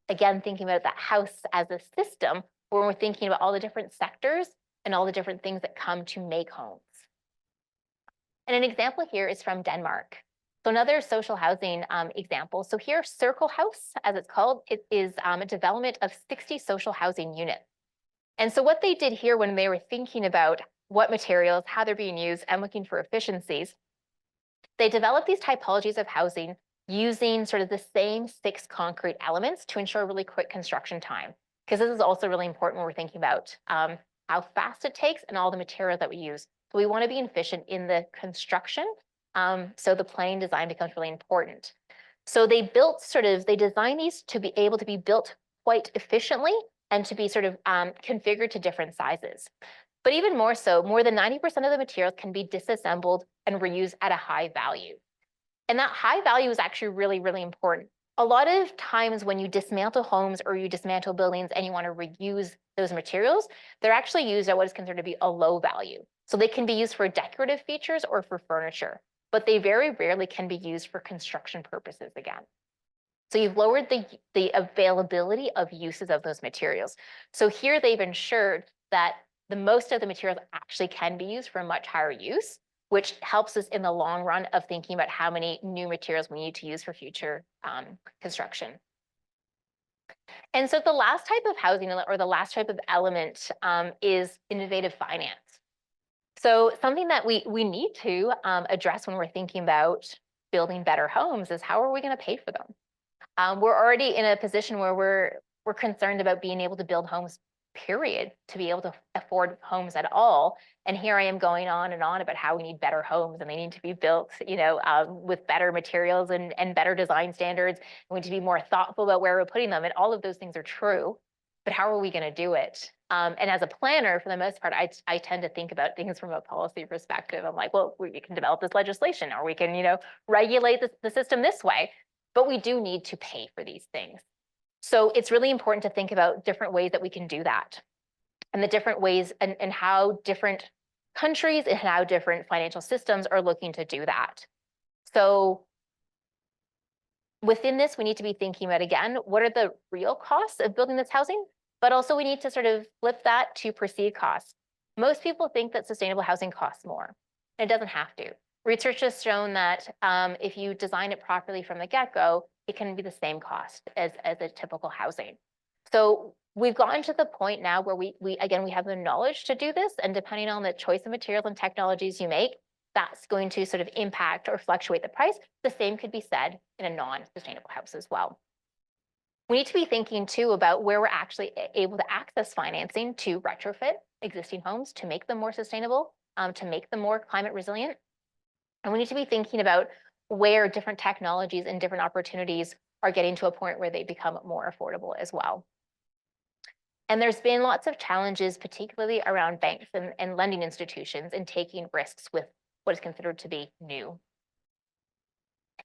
again, thinking about that house as a system, where we're thinking about all the different sectors and all the different things that come to make homes. And an example here is from Denmark. So another social housing example. So here, Circle House, as it's called, it is a development of 60 social housing units. And so what they did here when they were thinking about what materials, how they're being used, and looking for efficiencies, they developed these typologies of housing using sort of the same 6 concrete elements to ensure really quick construction time. Because this is also really important when we're thinking about how fast it takes and all the materials that we use. So we want to be efficient in the construction. So the planning design becomes really important. So they designed these to be able to be built quite efficiently and to be sort of configured to different sizes. But even more so, more than 90% of the materials can be disassembled and reused at a high value. And that high value is actually really, really important. A lot of times when you dismantle homes or you dismantle buildings and you want to reuse those materials, they're actually used at what is considered to be a low value. So they can be used for decorative features or for furniture, but they very rarely can be used for construction purposes again. So you've lowered the availability of uses of those materials. So here they've ensured that the most of the materials actually can be used for much higher use, which helps us in the long run of thinking about how many new materials we need to use for future construction. And so the last type of housing, or the last type of element, is innovative finance. So something that we need to address when we're thinking about building better homes is how are we going to pay for them? We're already in a position where we're concerned about being able to build homes, period, to be able to afford homes at all. And here I am going on and on about how we need better homes and they need to be built, with better materials and better design standards. We need to be more thoughtful about where we're putting them. And all of those things are true, but how are we going to do it? And as a planner, for the most part, I tend to think about things from a policy perspective. I'm like, well, we can develop this legislation, or we can, regulate the system this way. But we do need to pay for these things. So it's really important to think about different ways that we can do that, and the different ways and how different countries and how different financial systems are looking to do that. So within this, we need to be thinking about, again, what are the real costs of building this housing? But also we need to sort of flip that to perceived costs. Most people think that sustainable housing costs more. It doesn't have to. Research has shown that if you design it properly from the get-go, it can be the same cost as a typical housing. So we've gotten to the point now where we have the knowledge to do this, and depending on the choice of materials and technologies you make, that's going to sort of impact or fluctuate the price. The same could be said in a non-sustainable house as well. We need to be thinking too about where we're actually able to access financing to retrofit existing homes to make them more sustainable, to make them more climate resilient. And we need to be thinking about where different technologies and different opportunities are getting to a point where they become more affordable as well. And there's been lots of challenges, particularly around banks and lending institutions, in taking risks with what is considered to be new.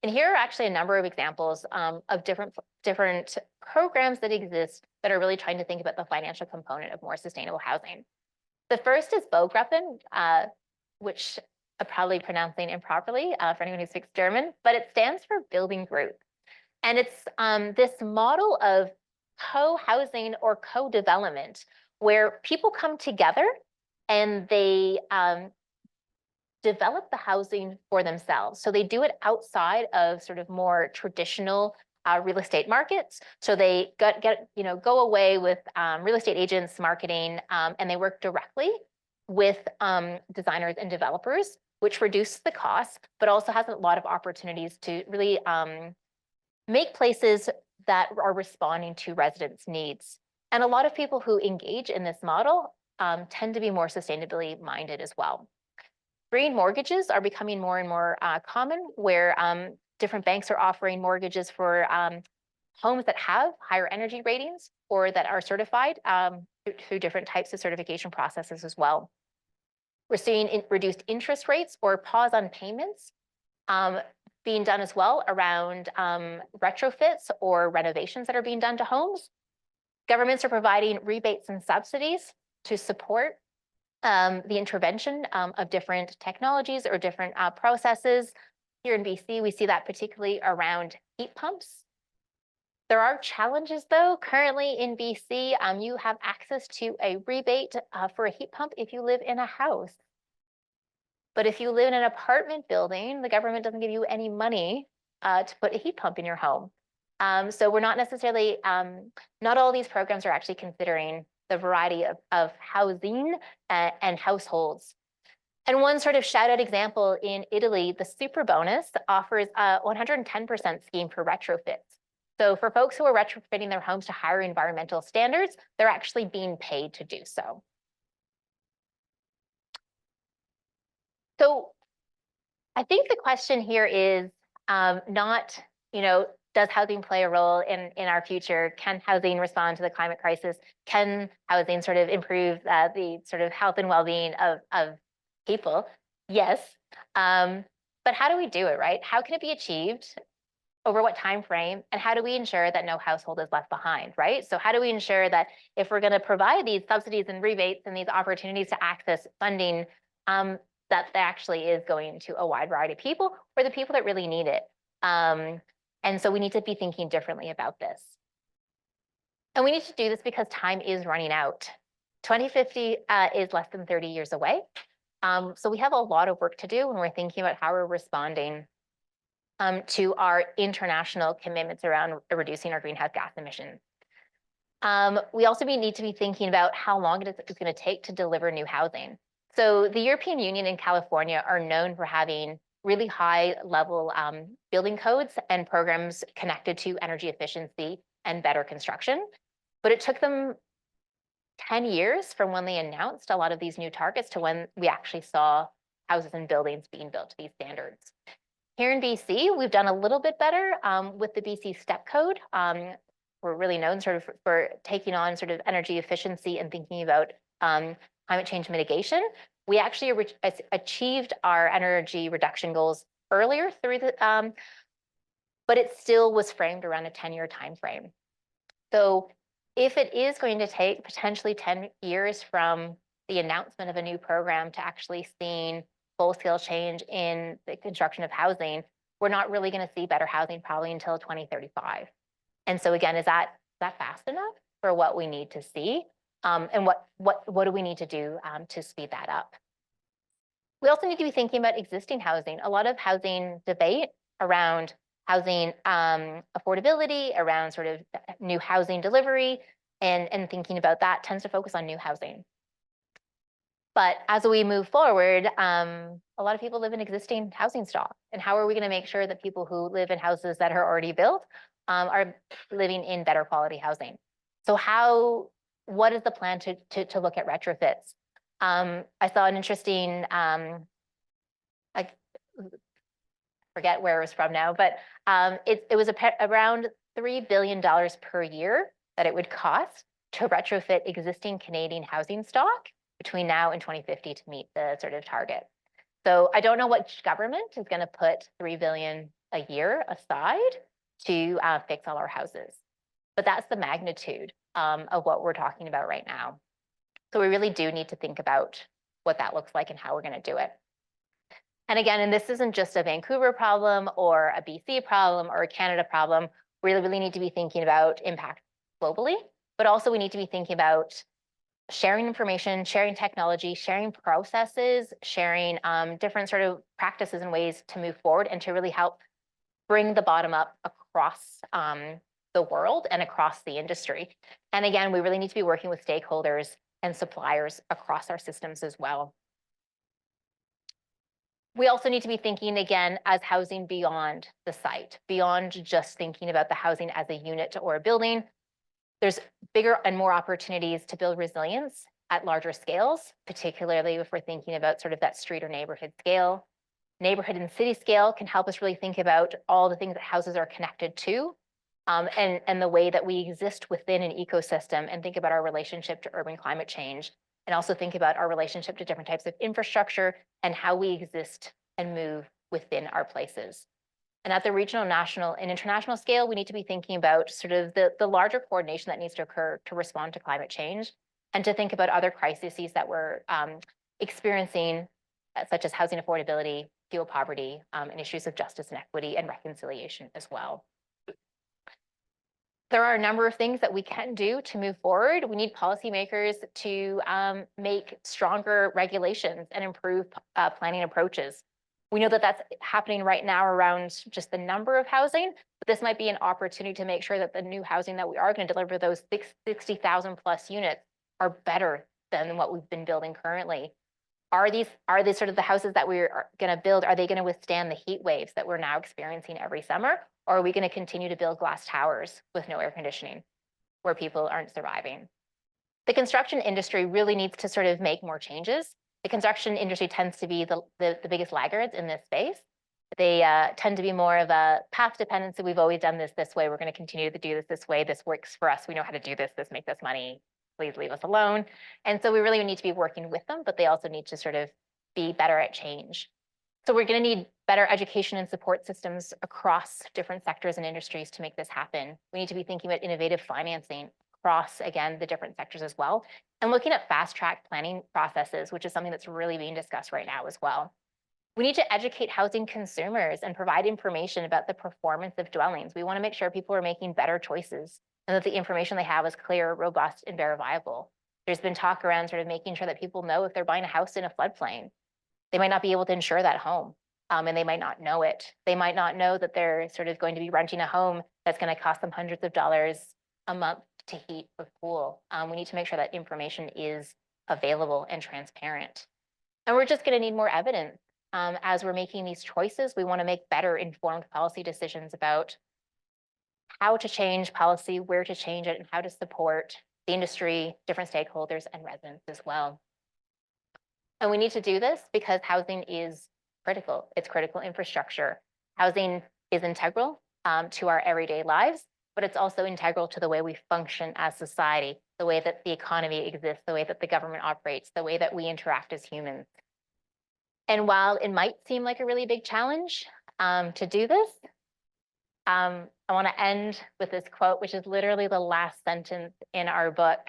And here are actually a number of examples of different programs that exist that are really trying to think about the financial component of more sustainable housing. The first is Bogruppen, which I'm probably pronouncing improperly for anyone who speaks German, but it stands for Building Group. And it's this model of co-housing or co-development where people come together and they develop the housing for themselves. So they do it outside of sort of more traditional real estate markets. So they go away with real estate agents, marketing, and they work directly with designers and developers, which reduces the cost, but also has a lot of opportunities to really make places that are responding to residents' needs. And a lot of people who engage in this model tend to be more sustainability minded as well. Green mortgages are becoming more and more common, where different banks are offering mortgages for homes that have higher energy ratings or that are certified through different types of certification processes as well. We're seeing reduced interest rates or pause on payments being done as well around retrofits or renovations that are being done to homes. Governments are providing rebates and subsidies to support the intervention of different technologies or different processes. Here in BC, we see that particularly around heat pumps. There are challenges though. Currently in BC, you have access to a rebate for a heat pump if you live in a house. But if you live in an apartment building, the government doesn't give you any money to put a heat pump in your home. So we're not necessarily, not all these programs are actually considering the variety of housing and households. And one sort of shout out example in Italy, the super bonus offers a 110% scheme for retrofits. So for folks who are retrofitting their homes to higher environmental standards, they're actually being paid to do so. So I think the question here is not, does housing play a role in our future? Can housing respond to the climate crisis? Can housing sort of improve the sort of health and well-being of people? Yes. But how do we do it, right? How can it be achieved? Over what time frame? And how do we ensure that no household is left behind, right? So how do we ensure that if we're going to provide these subsidies and rebates and these opportunities to access funding, that that actually is going to a wide variety of people or the people that really need it? And so we need to be thinking differently about this. And we need to do this because time is running out. 2050 is less than 30 years away. So we have a lot of work to do when we're thinking about how we're responding to our international commitments around reducing our greenhouse gas emissions. We also need to be thinking about how long it's going to take to deliver new housing. So the European Union and California are known for having really high level building codes and programs connected to energy efficiency and better construction. But it took them 10 years from when they announced a lot of these new targets to when we actually saw houses and buildings being built to these standards. Here in BC, we've done a little bit better with the BC STEP Code. We're really known sort of for taking on sort of energy efficiency and thinking about climate change mitigation. We actually achieved our energy reduction goals earlier through the, but it still was framed around a 10-year time frame. So if it is going to take potentially 10 years from the announcement of a new program to actually seeing full-scale change in the construction of housing, we're not really going to see better housing probably until 2035. And so again, is that fast enough for what we need to see? And what do we need to do to speed that up? We also need to be thinking about existing housing. A lot of housing debate around housing affordability, around sort of new housing delivery, and thinking about that tends to focus on new housing. But as we move forward, a lot of people live in existing housing stock. And how are we going to make sure that people who live in houses that are already built are living in better quality housing? So what is the plan to look at retrofits? I saw an interesting, I forget where it was from now, but it was around $3 billion per year that it would cost to retrofit existing Canadian housing stock between now and 2050 to meet the sort of target. So I don't know which government is going to put $3 billion a year aside to fix all our houses, but that's the magnitude of what we're talking about right now. So we really do need to think about what that looks like and how we're going to do it. And again, and this isn't just a Vancouver problem or a BC problem or a Canada problem. We really need to be thinking about impact globally, but also we need to be thinking about sharing information, sharing technology, sharing processes, sharing different sort of practices and ways to move forward and to really help bring the bottom up across the world and across the industry. And again, we really need to be working with stakeholders and suppliers across our systems as well. We also need to be thinking again as housing beyond the site, beyond just thinking about the housing as a unit or a building. There's bigger and more opportunities to build resilience at larger scales, particularly if we're thinking about sort of that street or neighborhood scale. Neighborhood and city scale can help us really think about all the things that houses are connected to and the way that we exist within an ecosystem and think about our relationship to urban climate change, and also think about our relationship to different types of infrastructure and how we exist and move within our places. And at the regional, national, and international scale, we need to be thinking about sort of the larger coordination that needs to occur to respond to climate change and to think about other crises that we're experiencing, such as housing affordability, fuel poverty, and issues of justice and equity and reconciliation as well. There are a number of things that we can do to move forward. We need policymakers to make stronger regulations and improve planning approaches. We know that that's happening right now around just the number of housing, but this might be an opportunity to make sure that the new housing that we are going to deliver, those 60,000 plus units, are better than what we've been building currently. Are these sort of the houses that we're going to build, are they going to withstand the heat waves that we're now experiencing every summer? Or are we going to continue to build glass towers with no air conditioning where people aren't surviving? The construction industry really needs to sort of make more changes. The construction industry tends to be the biggest laggards in this space. They tend to be more of a path dependency. We've always done this way. We're going to continue to do this way. This works for us. We know how to do this. This makes us money. Please leave us alone. And so we really need to be working with them, but they also need to sort of be better at change. So we're going to need better education and support systems across different sectors and industries to make this happen. We need to be thinking about innovative financing across, again, the different sectors as well, and looking at fast-track planning processes, which is something that's really being discussed right now as well. We need to educate housing consumers and provide information about the performance of dwellings. We want to make sure people are making better choices and that the information they have is clear, robust, and verifiable. There's been talk around sort of making sure that people know if they're buying a house in a floodplain. They might not be able to insure that home, and they might not know it. They might not know that they're sort of going to be renting a home that's going to cost them hundreds of dollars a month to heat or cool. We need to make sure that information is available and transparent. And we're just going to need more evidence. As we're making these choices, we want to make better informed policy decisions about how to change policy, where to change it, and how to support the industry, different stakeholders, and residents as well. And we need to do this because housing is critical. It's critical infrastructure. Housing is integral to our everyday lives, but it's also integral to the way we function as society, the way that the economy exists, the way that the government operates, the way that we interact as humans. And while it might seem like a really big challenge to do this, I want to end with this quote, which is literally the last sentence in our book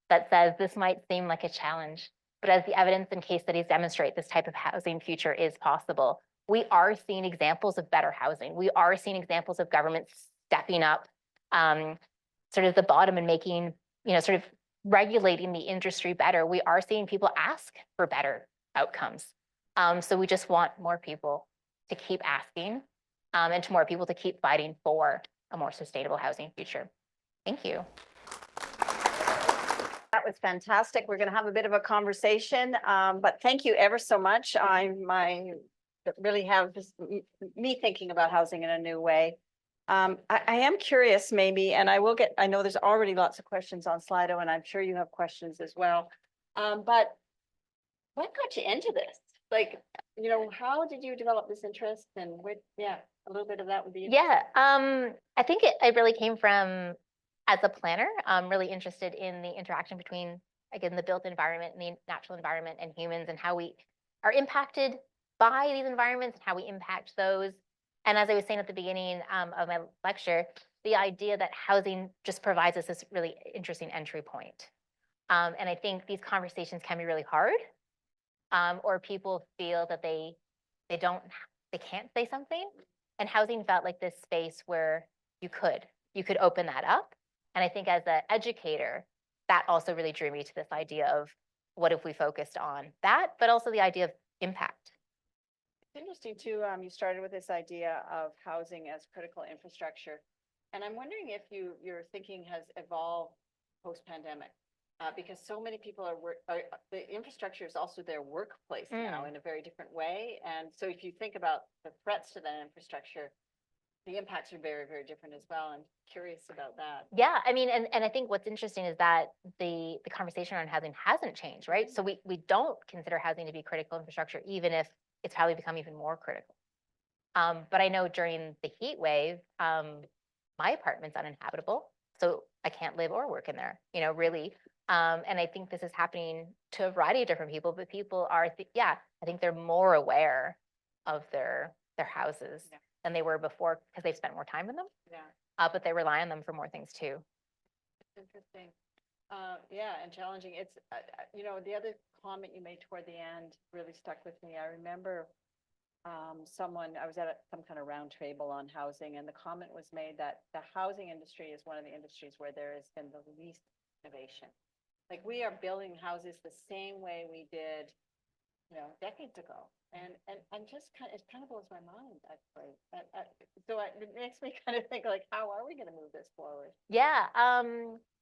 that says, "This might seem like a challenge, but as the evidence and case studies demonstrate, this type of housing future is possible." We are seeing examples of better housing. We are seeing examples of governments stepping up sort of the bottom and making, sort of regulating the industry better. We are seeing people ask for better outcomes. So we just want more people to keep asking and to more people to keep fighting for a more sustainable housing future. Thank you. That was fantastic. We're going to have a bit of a conversation, but thank you ever so much. Really have me thinking about housing in a new way. I am curious maybe, and I know there's already lots of questions on Slido, and I'm sure you have questions as well. But what got you into this? Like, how did you develop this interest, and a little bit of that would be. Yeah, I think it really came from, as a planner, I'm really interested in the interaction between, again, the built environment and the natural environment and humans, and how we are impacted by these environments and how we impact those. And as I was saying at the beginning of my lecture, the idea that housing just provides us this really interesting entry point. And I think these conversations can be really hard, or people feel that they can't say something. And housing felt like this space where you could open that up. And I think as an educator, that also really drew me to this idea of what if we focused on that, but also the idea of impact. It's interesting too, you started with this idea of housing as critical infrastructure. And I'm wondering if your thinking has evolved post-pandemic, because so many people the infrastructure is also their workplace now in a very different way. And so if you think about the threats to that infrastructure, the impacts are very, very different as well. I'm curious about that. Yeah, I mean, and I think what's interesting is that the conversation around housing hasn't changed, right? So we don't consider housing to be critical infrastructure, even if it's probably become even more critical. But I know during the heat wave, my apartment's uninhabitable, so I can't live or work in there, really. And I think this is happening to a variety of different people, but people are, I think they're more aware of their houses than they were before because they've spent more time in them. Yeah. But they rely on them for more things too. Interesting. Yeah, and challenging. It's, you know, the other comment you made toward the end really stuck with me. I remember I was at some kind of round table on housing, and the comment was made that the housing industry is one of the industries where there has been the least innovation. Like, we are building houses the same way we did, you know, decades ago. And just it kind of blows my mind, actually. It makes me kind of think, like, how are we going to move this forward? Yeah.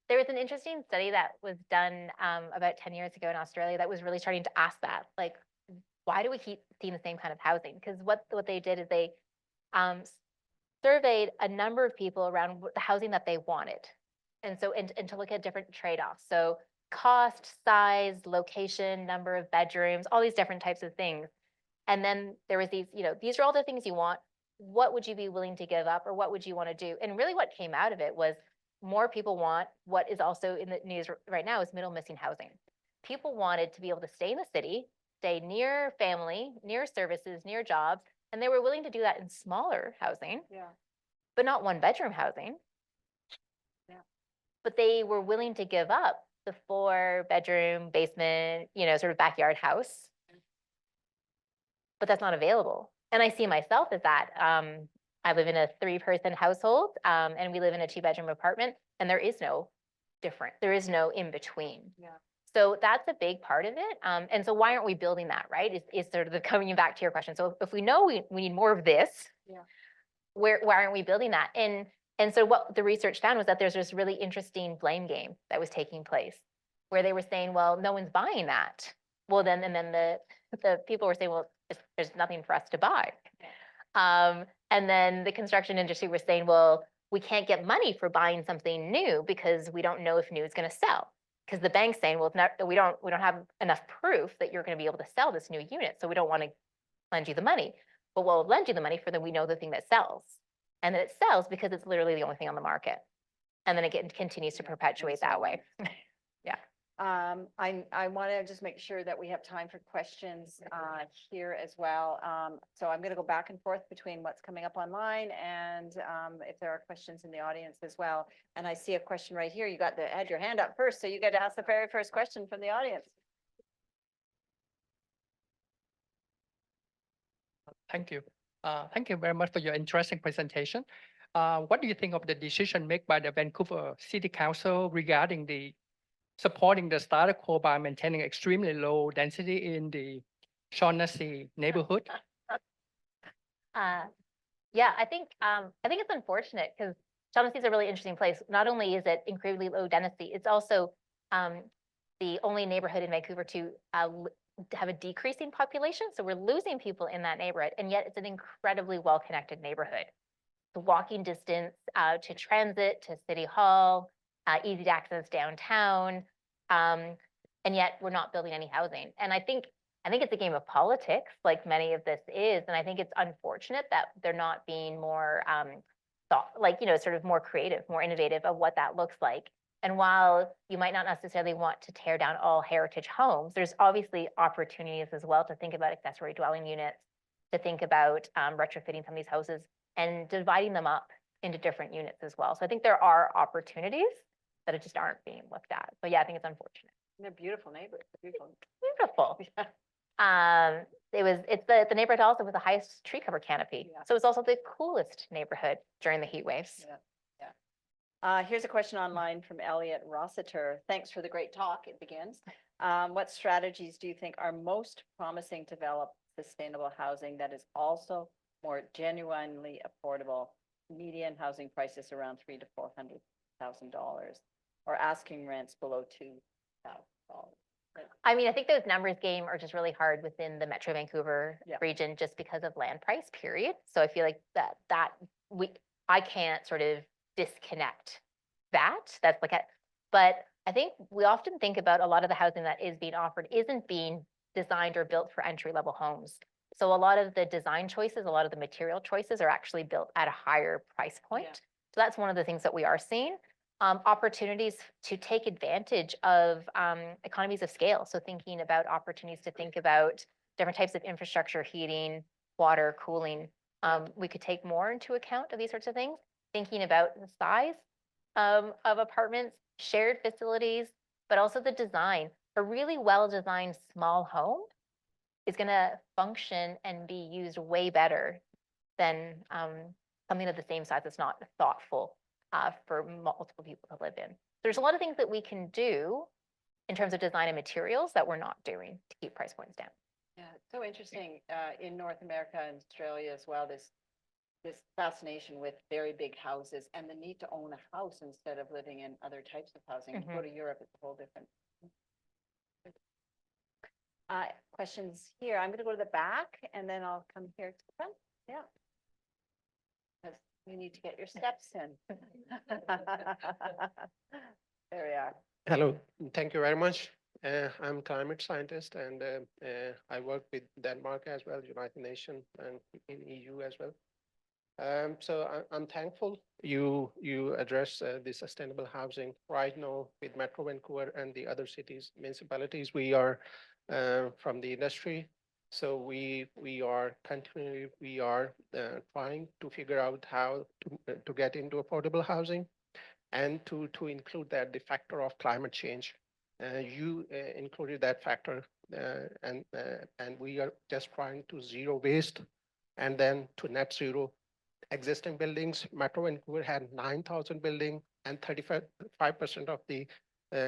There was an interesting study that was done about 10 years ago in Australia that was really starting to ask that, like, why do we keep seeing the same kind of housing? Because what they did is they surveyed a number of people around the housing that they wanted. And so, and to look at different trade-offs. So cost, size, location, number of bedrooms, all these different types of things. And then there was these, you know, these are all the things you want. What would you be willing to give up, or what would you want to do? And really what came out of it was more people want what is also in the news right now is middle missing housing. People wanted to be able to stay in the city, stay near family, near services, near jobs, and they were willing to do that in smaller housing, Yeah. but not one bedroom housing. Yeah. But they were willing to give up the 4-bedroom basement, you know, sort of backyard house. But that's not available. And I see myself as that. I live in a 3-person household, and we live in a 2-bedroom apartment, and there is no different. There is no in between. Yeah. So that's a big part of it. And so why aren't we building that, right? Is sort of the coming back to your question. So if we know we need more of this, Yeah. why aren't we building that? And so what the research found was that there's this really interesting blame game that was taking place, where they were saying, well, no one's buying that. Well, then the people were saying, well, there's nothing for us to buy. And then the construction industry was saying, well, we can't get money for buying something new because we don't know if new is going to sell. Because the bank's saying, well, we don't have enough proof that you're going to be able to sell this new unit, so we don't want to lend you the money. But we'll lend you the money for we know the thing that sells, and then it sells because it's literally the only thing on the market, and then it continues to perpetuate that way. Yeah. I want to just make sure that we have time for questions here as well. So I'm going to go back and forth between what's coming up online and if there are questions in the audience as well. And I see a question right here. You had your hand up first, so you get to ask the very first question from the audience. Thank you. Thank you very much for your interesting presentation. What do you think of the decision made by the Vancouver City Council regarding supporting the status quo by maintaining extremely low density in the Shaughnessy neighborhood? Yeah, I think it's unfortunate because Shaughnessy is a really interesting place. Not only is it incredibly low density, it's also the only neighborhood in Vancouver to have a decreasing population. So we're losing people in that neighborhood, and yet it's an incredibly well-connected neighborhood. The walking distance to transit, to City Hall, easy to access downtown, and yet we're not building any housing. And I think it's a game of politics, like many of this is, and I think it's unfortunate that they're not being more sort of more creative, more innovative of what that looks like. And while you might not necessarily want to tear down all heritage homes, there's obviously opportunities as well to think about accessory dwelling units, to think about retrofitting some of these houses and dividing them up into different units as well. So I think there are opportunities that it just aren't being looked at. But yeah, I think it's unfortunate. They're beautiful neighborhood. Beautiful. It's the neighborhood also with the highest tree cover canopy. Yeah. So it's also the coolest neighborhood during the heat waves. Yeah. Here's a question online from Elliot Rossiter. Thanks for the great talk. It begins. What strategies do you think are most promising to develop sustainable housing that is also more genuinely affordable? Median housing prices around $300,000 to $400,000, or asking rents below $2,000. I mean, I think those numbers game are just really hard within the Metro Vancouver region just because of land price, period. So I feel like I can't sort of disconnect that. But I think we often think about a lot of the housing that is being offered isn't being designed or built for entry-level homes. So a lot of the design choices, a lot of the material choices are actually built at a higher price point. Yeah. So that's one of the things that we are seeing. Opportunities to take advantage of economies of scale. So thinking about opportunities to think about different types of infrastructure, heating, water, cooling, We could take more into account of these sorts of things, thinking about the size of apartments, shared facilities, but also the design. A really well-designed small home is going to function and be used way better than something of the same size that's not thoughtful for multiple people to live in. There's a lot of things that we can do in terms of design and materials that we're not doing to keep price points down. Yeah, it's so interesting, in North America and Australia as well, this fascination with very big houses and the need to own a house instead of living in other types of housing. You go to Europe, it's a whole different. Questions here. I'm gonna go to the back and then I'll come here to the front. Yeah. Because you need to get your steps in. There we are. Hello, thank you very much. I'm climate scientist and I work with Denmark as well, United Nations and in EU as well. So I'm thankful you address the sustainable housing right now with Metro Vancouver and the other cities, municipalities. We are from the industry. So we are continually, trying to figure out how to get into affordable housing and to include that the factor of climate change. You included that factor and we are just trying to zero waste and then to net zero existing buildings. Metro Vancouver had 9,000 buildings and 35% of the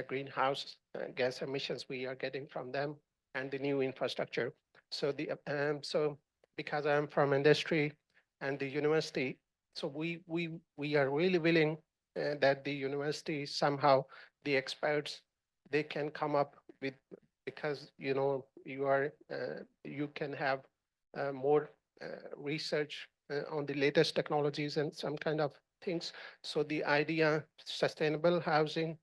greenhouse gas emissions we are getting from them and the new infrastructure. So so because I'm from industry and the university, so we are really willing that the university somehow the experts they can come up with, because you can have more research on the latest technologies and some kind of things. So the idea sustainable housing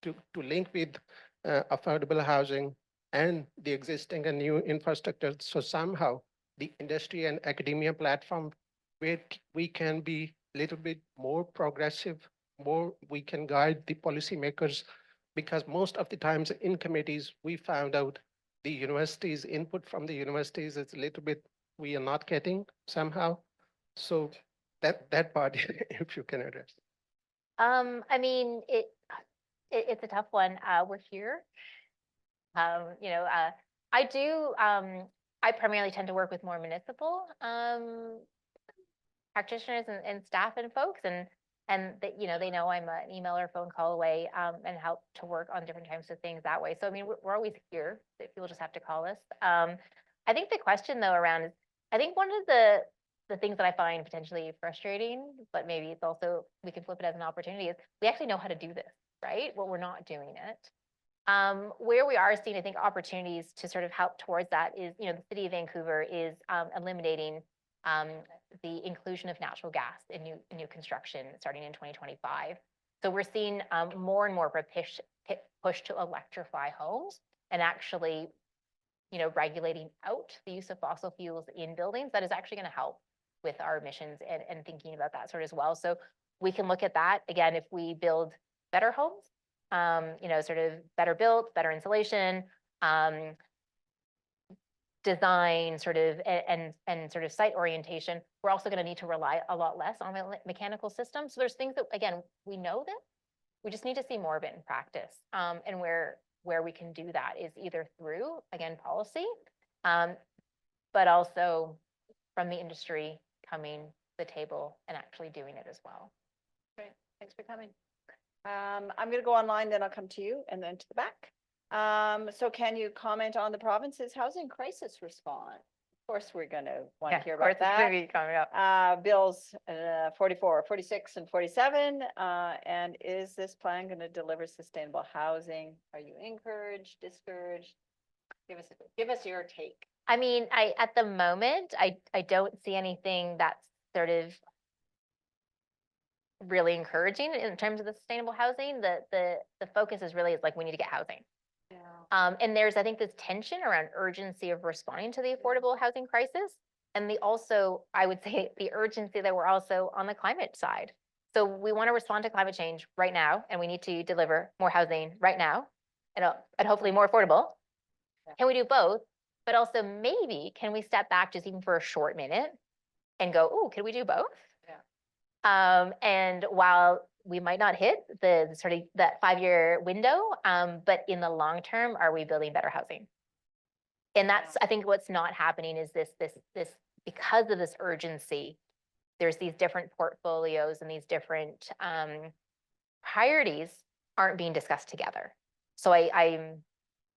to link with affordable housing and the existing and new infrastructure. So somehow the industry and academia platform where we can be a little bit more progressive, more we can guide the policymakers, because most of the times in committees, we found out the universities input from the universities is a little bit, we are not getting somehow. So that part, if you can address. I mean, it's a tough one. We're here. I primarily tend to work with more municipal practitioners and staff and folks, and that, they know I'm an email or phone call away, and help to work on different types of things that way. So, I mean, we're always here. People just have to call us. I think the question though around is, I think one of the things that I find potentially frustrating, but maybe it's also, we can flip it as an opportunity, is we actually know how to do this, right? Well, we're not doing it. Where we are seeing, I think, opportunities to sort of help towards that is, the city of Vancouver is eliminating the inclusion of natural gas in new construction starting in 2025. So we're seeing more and more of a push to electrify homes and actually, regulating out the use of fossil fuels in buildings. That is actually going to help with our emissions and thinking about that sort as well. So we can look at that again if we build better homes. Sort of better built, better insulation, design, sort of, and sort of site orientation. We're also going to need to rely a lot less on mechanical systems. So there's things that, again, we know that we just need to see more of it in practice. And where we can do that is either through, again, policy, but also from the industry coming to the table and actually doing it as well. Great, thanks for coming. I'm going to go online, then I'll come to you and then to the back. So can you comment on the province's housing crisis response? Of course, we're going to want to hear about that. Coming up. Bills 44, 46, and 47. And is this plan going to deliver sustainable housing? Are you encouraged, discouraged? Give us your take. I mean, at the moment, I don't see anything that's sort of really encouraging in terms of the sustainable housing. The focus is really like we need to get housing. Yeah. And there's, I think, this tension around urgency of responding to the affordable housing crisis. And also, I would say, the urgency that we're also on the climate side. So we want to respond to climate change right now, and we need to deliver more housing right now and hopefully more affordable. Yeah. Can we do both? But also maybe can we step back just even for a short minute and go, oh, could we do both? Yeah. And while we might not hit the sort of that 5-year window, but in the long term, are we building better housing? And that's, I think what's not happening is this, because of this urgency, there's these different portfolios and these different priorities aren't being discussed together. So I'm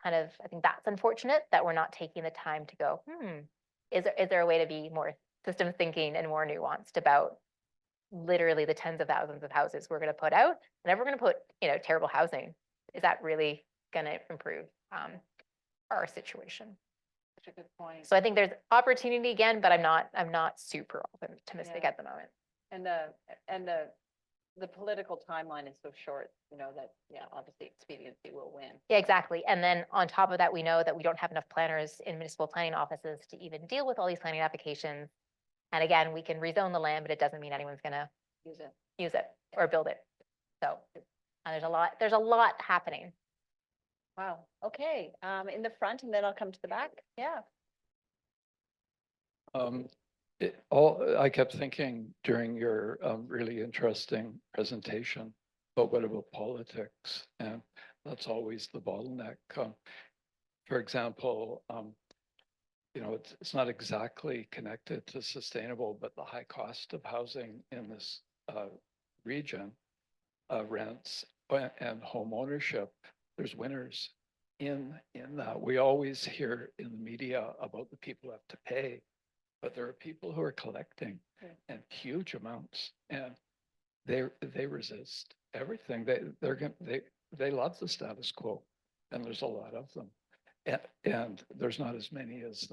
kind of, I think that's unfortunate that we're not taking the time to go, is there a way to be more systems thinking and more nuanced about literally the tens of thousands of houses we're going to put out, and if we're going to put, terrible housing, is that really going to improve our situation? Such a good point. So I think there's opportunity again, but I'm not super optimistic Yeah. at the moment. And the political timeline is so short, that, obviously expediency will win. Yeah, exactly. And then on top of that, we know that we don't have enough planners in municipal planning offices to even deal with all these planning applications. And again, we can rezone the land, but it doesn't mean anyone's going to use it or build it. So there's a lot happening. Wow. Okay. In the front, and then I'll come to the back. Yeah. I kept thinking during your really interesting presentation, but what about politics? And that's always the bottleneck. For example, it's not exactly connected to sustainable, but the high cost of housing in this region, rents and home ownership, there's winners in that. We always hear in the media about the people who have to pay, but there are people who are collecting in huge amounts, and they resist everything. They love the status quo, and there's a lot of them. And there's not as many as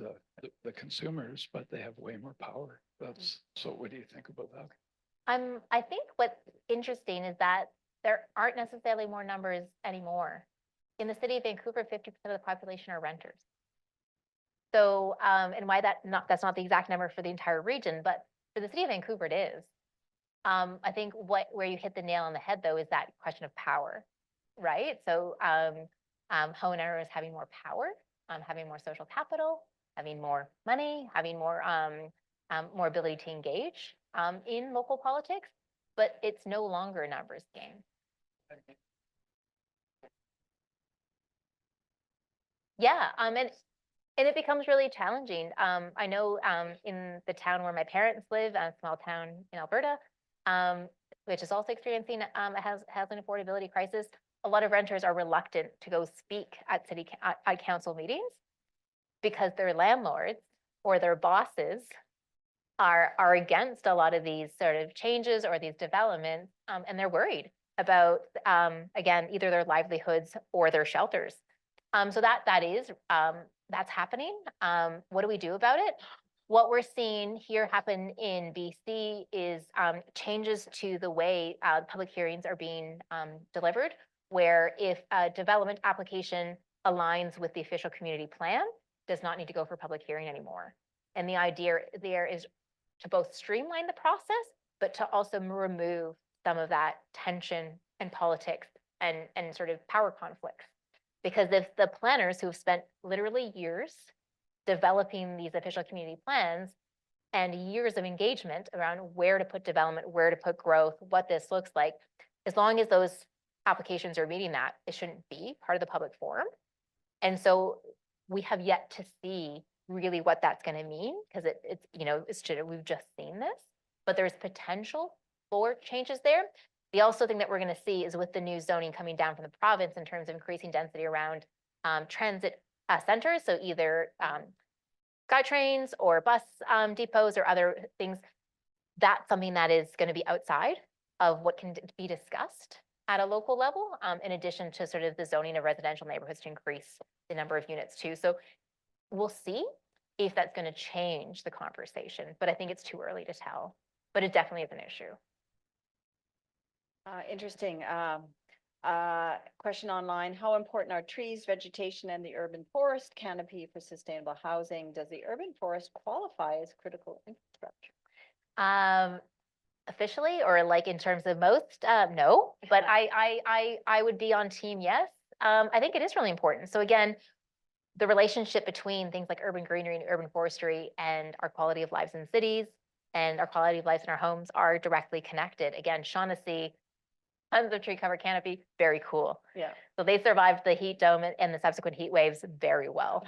the consumers, but they have way more power. So what do you think about that? I think what's interesting is that there aren't necessarily more numbers anymore. In the city of Vancouver, 50% of the population are renters. So, and why that's not the exact number for the entire region, but for the city of Vancouver, it is. I think where you hit the nail on the head, though, is that question of power, right? So, homeowners having more power, having more social capital, having more money, having more ability to engage in local politics, but it's no longer a numbers game. Yeah, and it becomes really challenging. I know in the town where my parents live, a small town in Alberta, which is also experiencing a housing affordability crisis, a lot of renters are reluctant to go speak at at council meetings because their landlords or their bosses are against a lot of these sort of changes or these developments, and they're worried about, again, either their livelihoods or their shelters. So that's happening. What do we do about it? What we're seeing here happen in BC is changes to the way public hearings are being delivered, where if a development application aligns with the official community plan, does not need to go for public hearing anymore. And the idea there is to both streamline the process, but to also remove some of that tension and politics and sort of power conflicts. Because if the planners who've spent literally years developing these official community plans and years of engagement around where to put development, where to put growth, what this looks like, as long as those applications are meeting that, it shouldn't be part of the public forum. And so we have yet to see really what that's going to mean, because we've just seen this, but there's potential for changes there. The also thing that we're going to see is with the new zoning coming down from the province in terms of increasing density around transit centers, so either SkyTrains or bus depots or other things, that's something that is going to be outside of what can be discussed at a local level, in addition to sort of the zoning of residential neighborhoods to increase the number of units too. So we'll see if that's going to change the conversation, but I think it's too early to tell, but it definitely is an issue. Interesting. Question online: how important are trees, vegetation, and the urban forest canopy for sustainable housing? Does the urban forest qualify as critical infrastructure? Officially, or like in terms of most, no, but I would be on team yes. I think it is really important. So again, the relationship between things like urban greenery and urban forestry and our quality of lives in cities and our quality of life in our homes are directly connected. Again, Shaughnessy, tons of tree cover canopy, very cool. Yeah. So they survived the heat dome and the subsequent heat waves very well.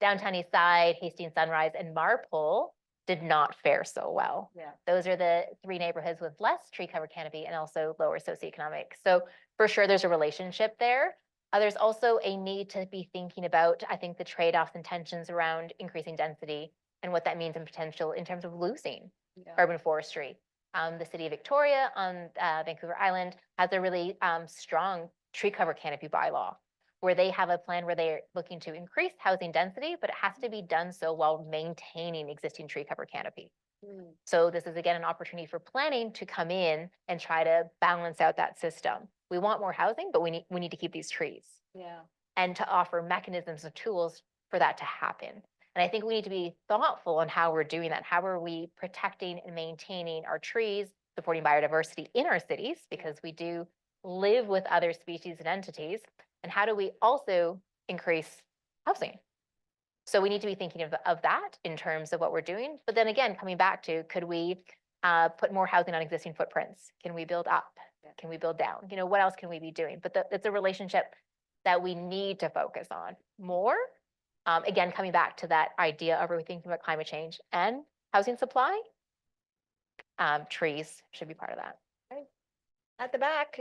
Downtown East Side, Hastings Sunrise, and Marpole did not fare so well. Yeah. Those are the three neighborhoods with less tree cover canopy and also lower socioeconomic. So for sure, there's a relationship there. There's also a need to be thinking about, I think, the trade-offs and tensions around increasing density and what that means in potential in terms of losing urban forestry. The city of Victoria on Vancouver Island has a really strong tree cover canopy bylaw, where they have a plan where they're looking to increase housing density, but it has to be done so while maintaining existing tree cover canopy. So this is again an opportunity for planning to come in and try to balance out that system. We want more housing, but we need to keep these trees Yeah. and to offer mechanisms and tools for that to happen. And I think we need to be thoughtful on how we're doing that. How are we protecting and maintaining our trees, supporting biodiversity in our cities, because we do live with other species and entities, and how do we also increase housing? So we need to be thinking of that in terms of what we're doing. But then again, coming back to, could we put more housing on existing footprints? Can we build up? Can we build down? You know, what else can we be doing? But it's a relationship that we need to focus on more. Again, coming back to that idea of rethinking about climate change and housing supply, trees should be part of that. At the back,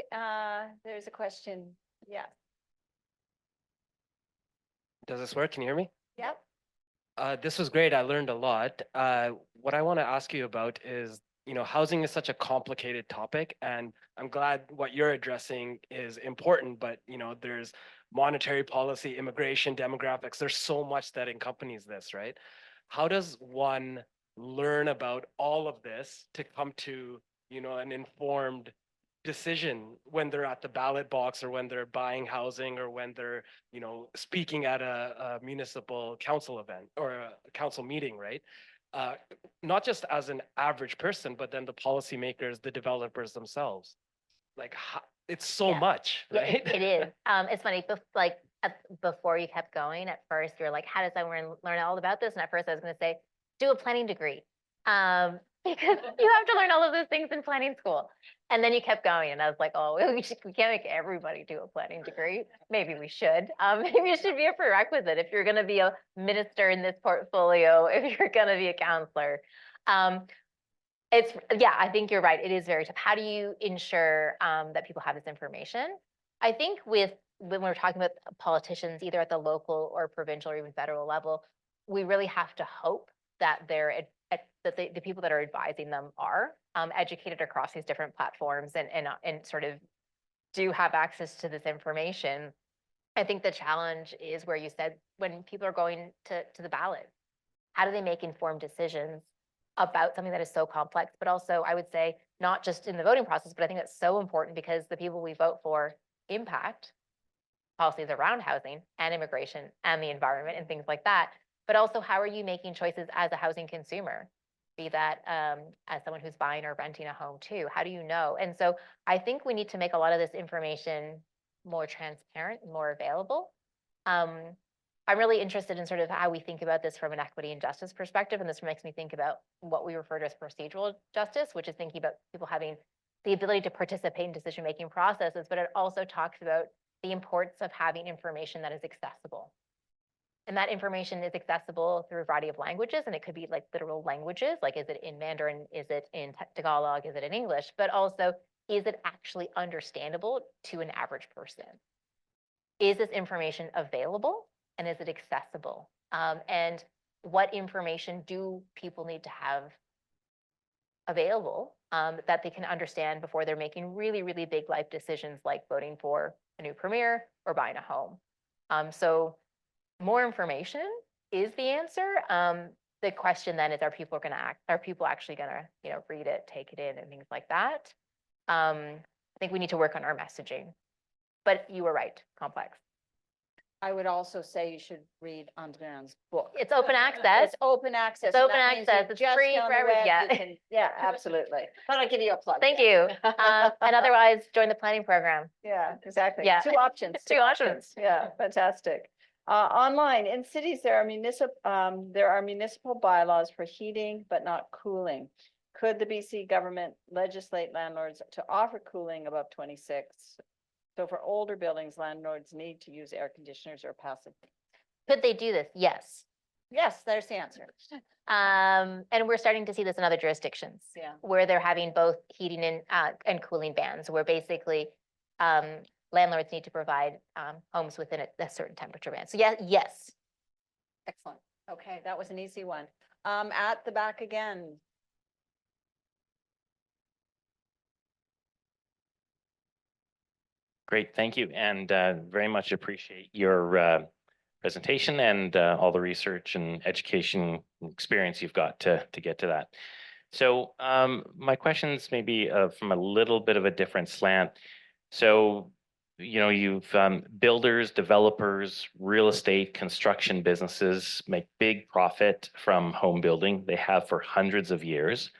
there's a question. Yeah. Does this work? Can you hear me? Yep. This was great. I learned a lot. What I want to ask you about is, housing is such a complicated topic, and I'm glad what you're addressing is important, but, there's monetary policy, immigration, demographics. There's so much that accompanies this, right? How does one learn about all of this to come to, an informed decision when they're at the ballot box or when they're buying housing or when they're, speaking at a municipal council event or a council meeting, right? Not just as an average person, but then the policymakers, the developers themselves. Like, it's so Yeah. much, Yeah, right? it is. It's funny, before you kept going, at first you're like, how does someone learn all about this? And at first I was going to say, do a planning degree. Because you have to learn all of those things in planning school. And then you kept going and I was like, oh, we can't make everybody do a planning degree. Maybe we should. Maybe it should be a prerequisite if you're going to be a minister in this portfolio, if you're going to be a counselor. I think you're right. It is very tough. How do you ensure that people have this information? I think when we're talking about politicians, either at the local or provincial or even federal level, we really have to hope that the people that are advising them are educated across these different platforms and sort of do have access to this information. I think the challenge is where you said, when people are going to the ballot, how do they make informed decisions about something that is so complex, but also I would say not just in the voting process, but I think that's so important because the people we vote for impact policies around housing and immigration and the environment and things like that. But also, how are you making choices as a housing consumer? Be that as someone who's buying or renting a home too, how do you know? And so I think we need to make a lot of this information more transparent and more available. I'm really interested in sort of how we think about this from an equity and justice perspective. And this makes me think about what we refer to as procedural justice, which is thinking about people having the ability to participate in decision-making processes, but it also talks about the importance of having information that is accessible. And that information is accessible through a variety of languages, and it could be like literal languages, like is it in Mandarin, is it in Tagalog, is it in English, but also is it actually understandable to an average person? Is this information available and is it accessible? And what information do people need to have available that they can understand before they're making really, really big life decisions like voting for a new premier or buying a home? So more information is the answer. The question then is, are people actually gonna, read it, take it in and things like that? I think we need to work on our messaging, but you were right, complex. I would also say you should read Andréan's book. It's open access. It's open access. It's and open that means access. you It's just free get on for the everyone. web, Yeah. you can- Yeah, absolutely. Thought I'd give you a plug. Thank there. you. And otherwise, join the planning program. Yeah, exactly. Yeah. Two options. Two options. Yeah, fantastic. Online, in cities, there are municipal bylaws for heating but not cooling. Could the BC government legislate landlords to offer cooling above 26? So for older buildings, landlords need to use air conditioners or passive. Could they do this? Yes. Yes, there's the answer. And we're starting to see this in other jurisdictions. Yeah. Where they're having both heating and cooling bans, where basically landlords need to provide homes within a certain temperature band. So yeah, yes. Excellent. Okay, that was an easy one. At the back again. Great, thank you, and very much appreciate your presentation and all the research and education experience you've got to get to that. So my questions may be from a little bit of a different slant. So, you know, you've builders, developers, real estate, construction businesses make big profit from home building. They have for hundreds of years.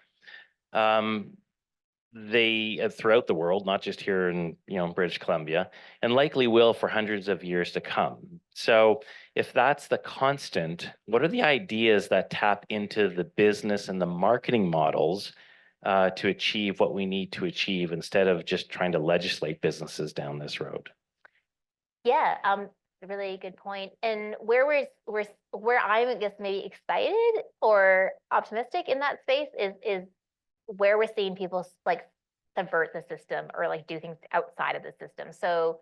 They throughout the world, not just here in British Columbia, and likely will for hundreds of years to come. So if that's the constant, what are the ideas that tap into the business and the marketing models to achieve what we need to achieve instead of just trying to legislate businesses down this road? Yeah, a really good point. And where I'm, I guess, maybe excited or optimistic in that space is where we're seeing people like subvert the system or like do things outside of the system. So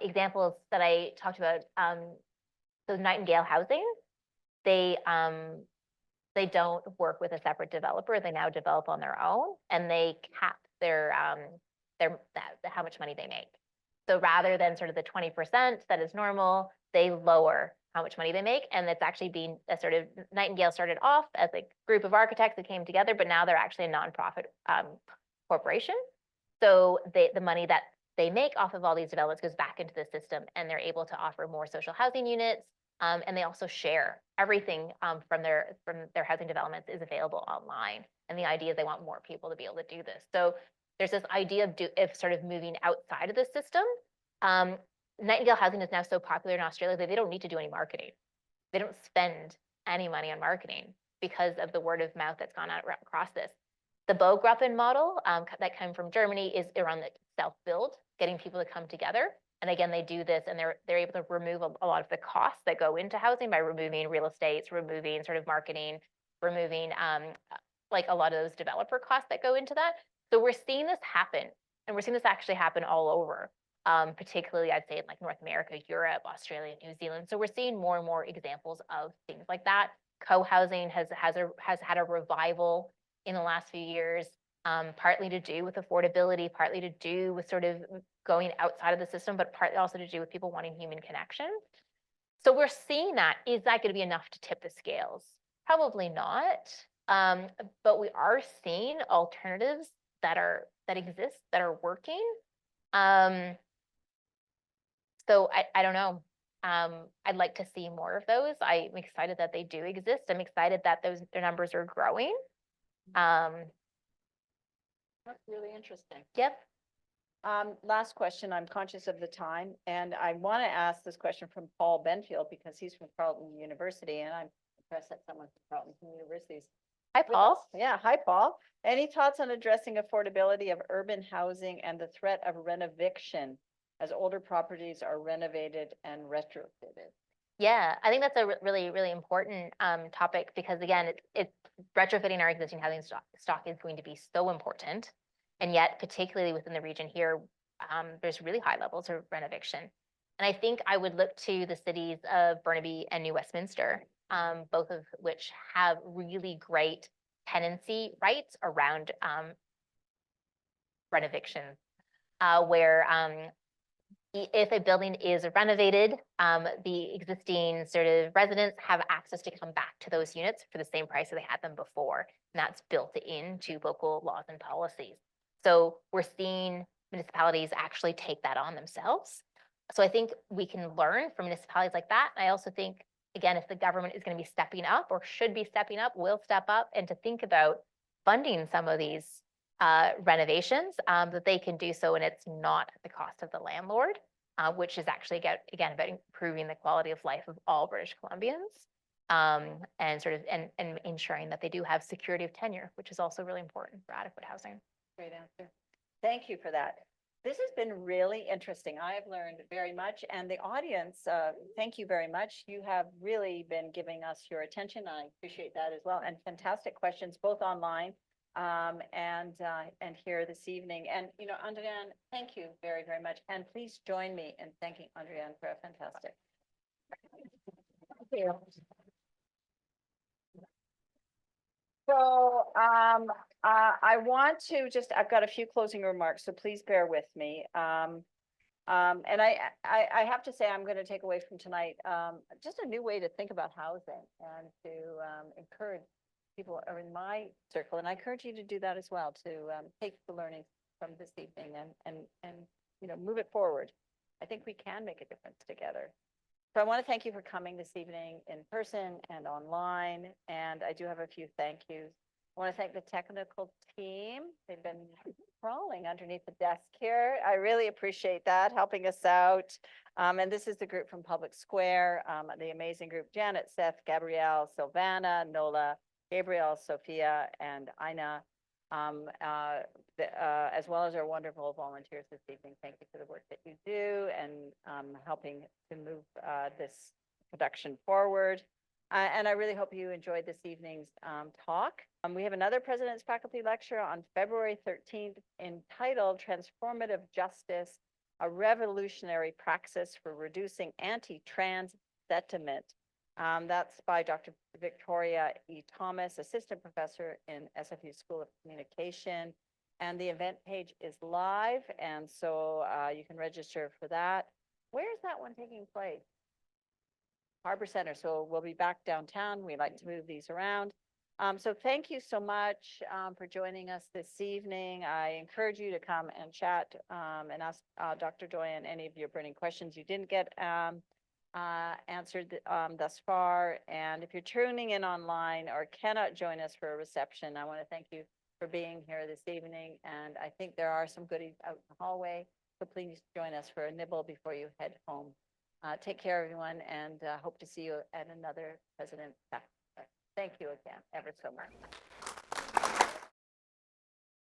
examples that I talked about, so Nightingale Housing, they don't work with a separate developer. They now develop on their own, and they cap their how much money they make. So rather than sort of the 20% that is normal, they lower how much money they make. And it's actually been a sort of, Nightingale started off as a group of architects that came together, but now they're actually a nonprofit corporation. So the money that they make off of all these developments goes back into the system, and they're able to offer more social housing units. And they also share everything from their housing developments is available online. And the idea is they want more people to be able to do this. So there's this idea of sort of moving outside of the system. Nightingale Housing is now so popular in Australia that they don't need to do any marketing. They don't spend any money on marketing because of the word of mouth that's gone out across this. The Bogruppen model that came from Germany is around the self-build, getting people to come together. And again, they do this and they're able to remove a lot of the costs that go into housing by removing real estate, removing sort of marketing, removing like a lot of those developer costs that go into that. So we're seeing this happen, and we're seeing this actually happen all over. Particularly, I'd say in like North America, Europe, Australia, New Zealand. So we're seeing more and more examples of things like that. Co-housing has had a revival in the last few years, partly to do with affordability, partly to do with sort of going outside of the system, but partly also to do with people wanting human connection. So we're seeing that. Is that going to be enough to tip the scales? Probably not. But we are seeing alternatives that exist, that are working. So I don't know. I'd like to see more of those. I'm excited that they do exist. I'm excited that their numbers are growing. That's really interesting. Yep. Last question. I'm conscious of the time, and I want to ask this question from Paul Benfield because he's from Carleton University, and I'm impressed that someone from Carleton University. Hi, Paul. Yeah, hi, Paul. Any thoughts on addressing affordability of urban housing and the threat of renoviction as older properties are renovated and retrofitted? Yeah, I think that's a really, really important topic because again, it's retrofitting our existing housing stock is going to be so important. And yet, particularly within the region here, there's really high levels of renovation. And I think I would look to the cities of Burnaby and New Westminster, both of which have really great tenancy rights around renovation, where if a building is renovated, the existing sort of residents have access to come back to those units for the same price that they had them before. And that's built into local laws and policies. So we're seeing municipalities actually take that on themselves. So I think we can learn from municipalities like that. I also think, again, if the government is going to be stepping up or should be stepping up, will step up and to think about funding some of these renovations, that they can do so and it's not at the cost of the landlord. which is actually again about improving the quality of life of all British Columbians. And sort of and ensuring that they do have security of tenure, which is also really important for adequate housing. Great answer. Thank you for that. This has been really interesting. I have learned very much, and the audience, thank you very much. You have really been giving us your attention. I appreciate that as well, and fantastic questions, both online and here this evening. And, you know, Andrian, thank you very, very much. And please join me in thanking Andrian for a fantastic. Thank you. So I want to just, I've got a few closing remarks, so please bear with me. And I have to say, I'm going to take away from tonight just a new way to think about housing and to encourage people are in my circle, and I encourage you to do that as well, to take the learnings from this evening and you know, move it forward. I think we can make a difference together. So I want to thank you for coming this evening in person and online, and I do have a few thank yous. I want to thank the technical team. They've been crawling underneath the desk here. I really appreciate that, helping us out. And this is the group from Public Square, the amazing group, Janet, Seth, Gabrielle, Silvana, Nola, Gabrielle, Sophia, and Ina, as well as our wonderful volunteers this evening. Thank you for the work that you do and helping to move this production forward. And I really hope you enjoyed this evening's talk. We have another President's Faculty Lecture on February 13th entitled Transformative Justice, a Revolutionary Praxis for Reducing Anti-Trans Sentiment. That's by Dr. Victoria E. Thomas, Assistant Professor in SFU School of Communication. And the event page is live, and so you can register for that. Where is that one taking place? Harbor Center, so we'll be back downtown. We like to move these around. So thank you so much for joining us this evening. I encourage you to come and chat and ask Dr. Doyen any of your burning questions you didn't get answered thus far. And if you're tuning in online or cannot join us for a reception, I want to thank you for being here this evening. And I think there are some goodies out in the hallway, so please join us for a nibble before you head home. Take care, everyone, and hope to see you at another President. Thank you again, ever so much.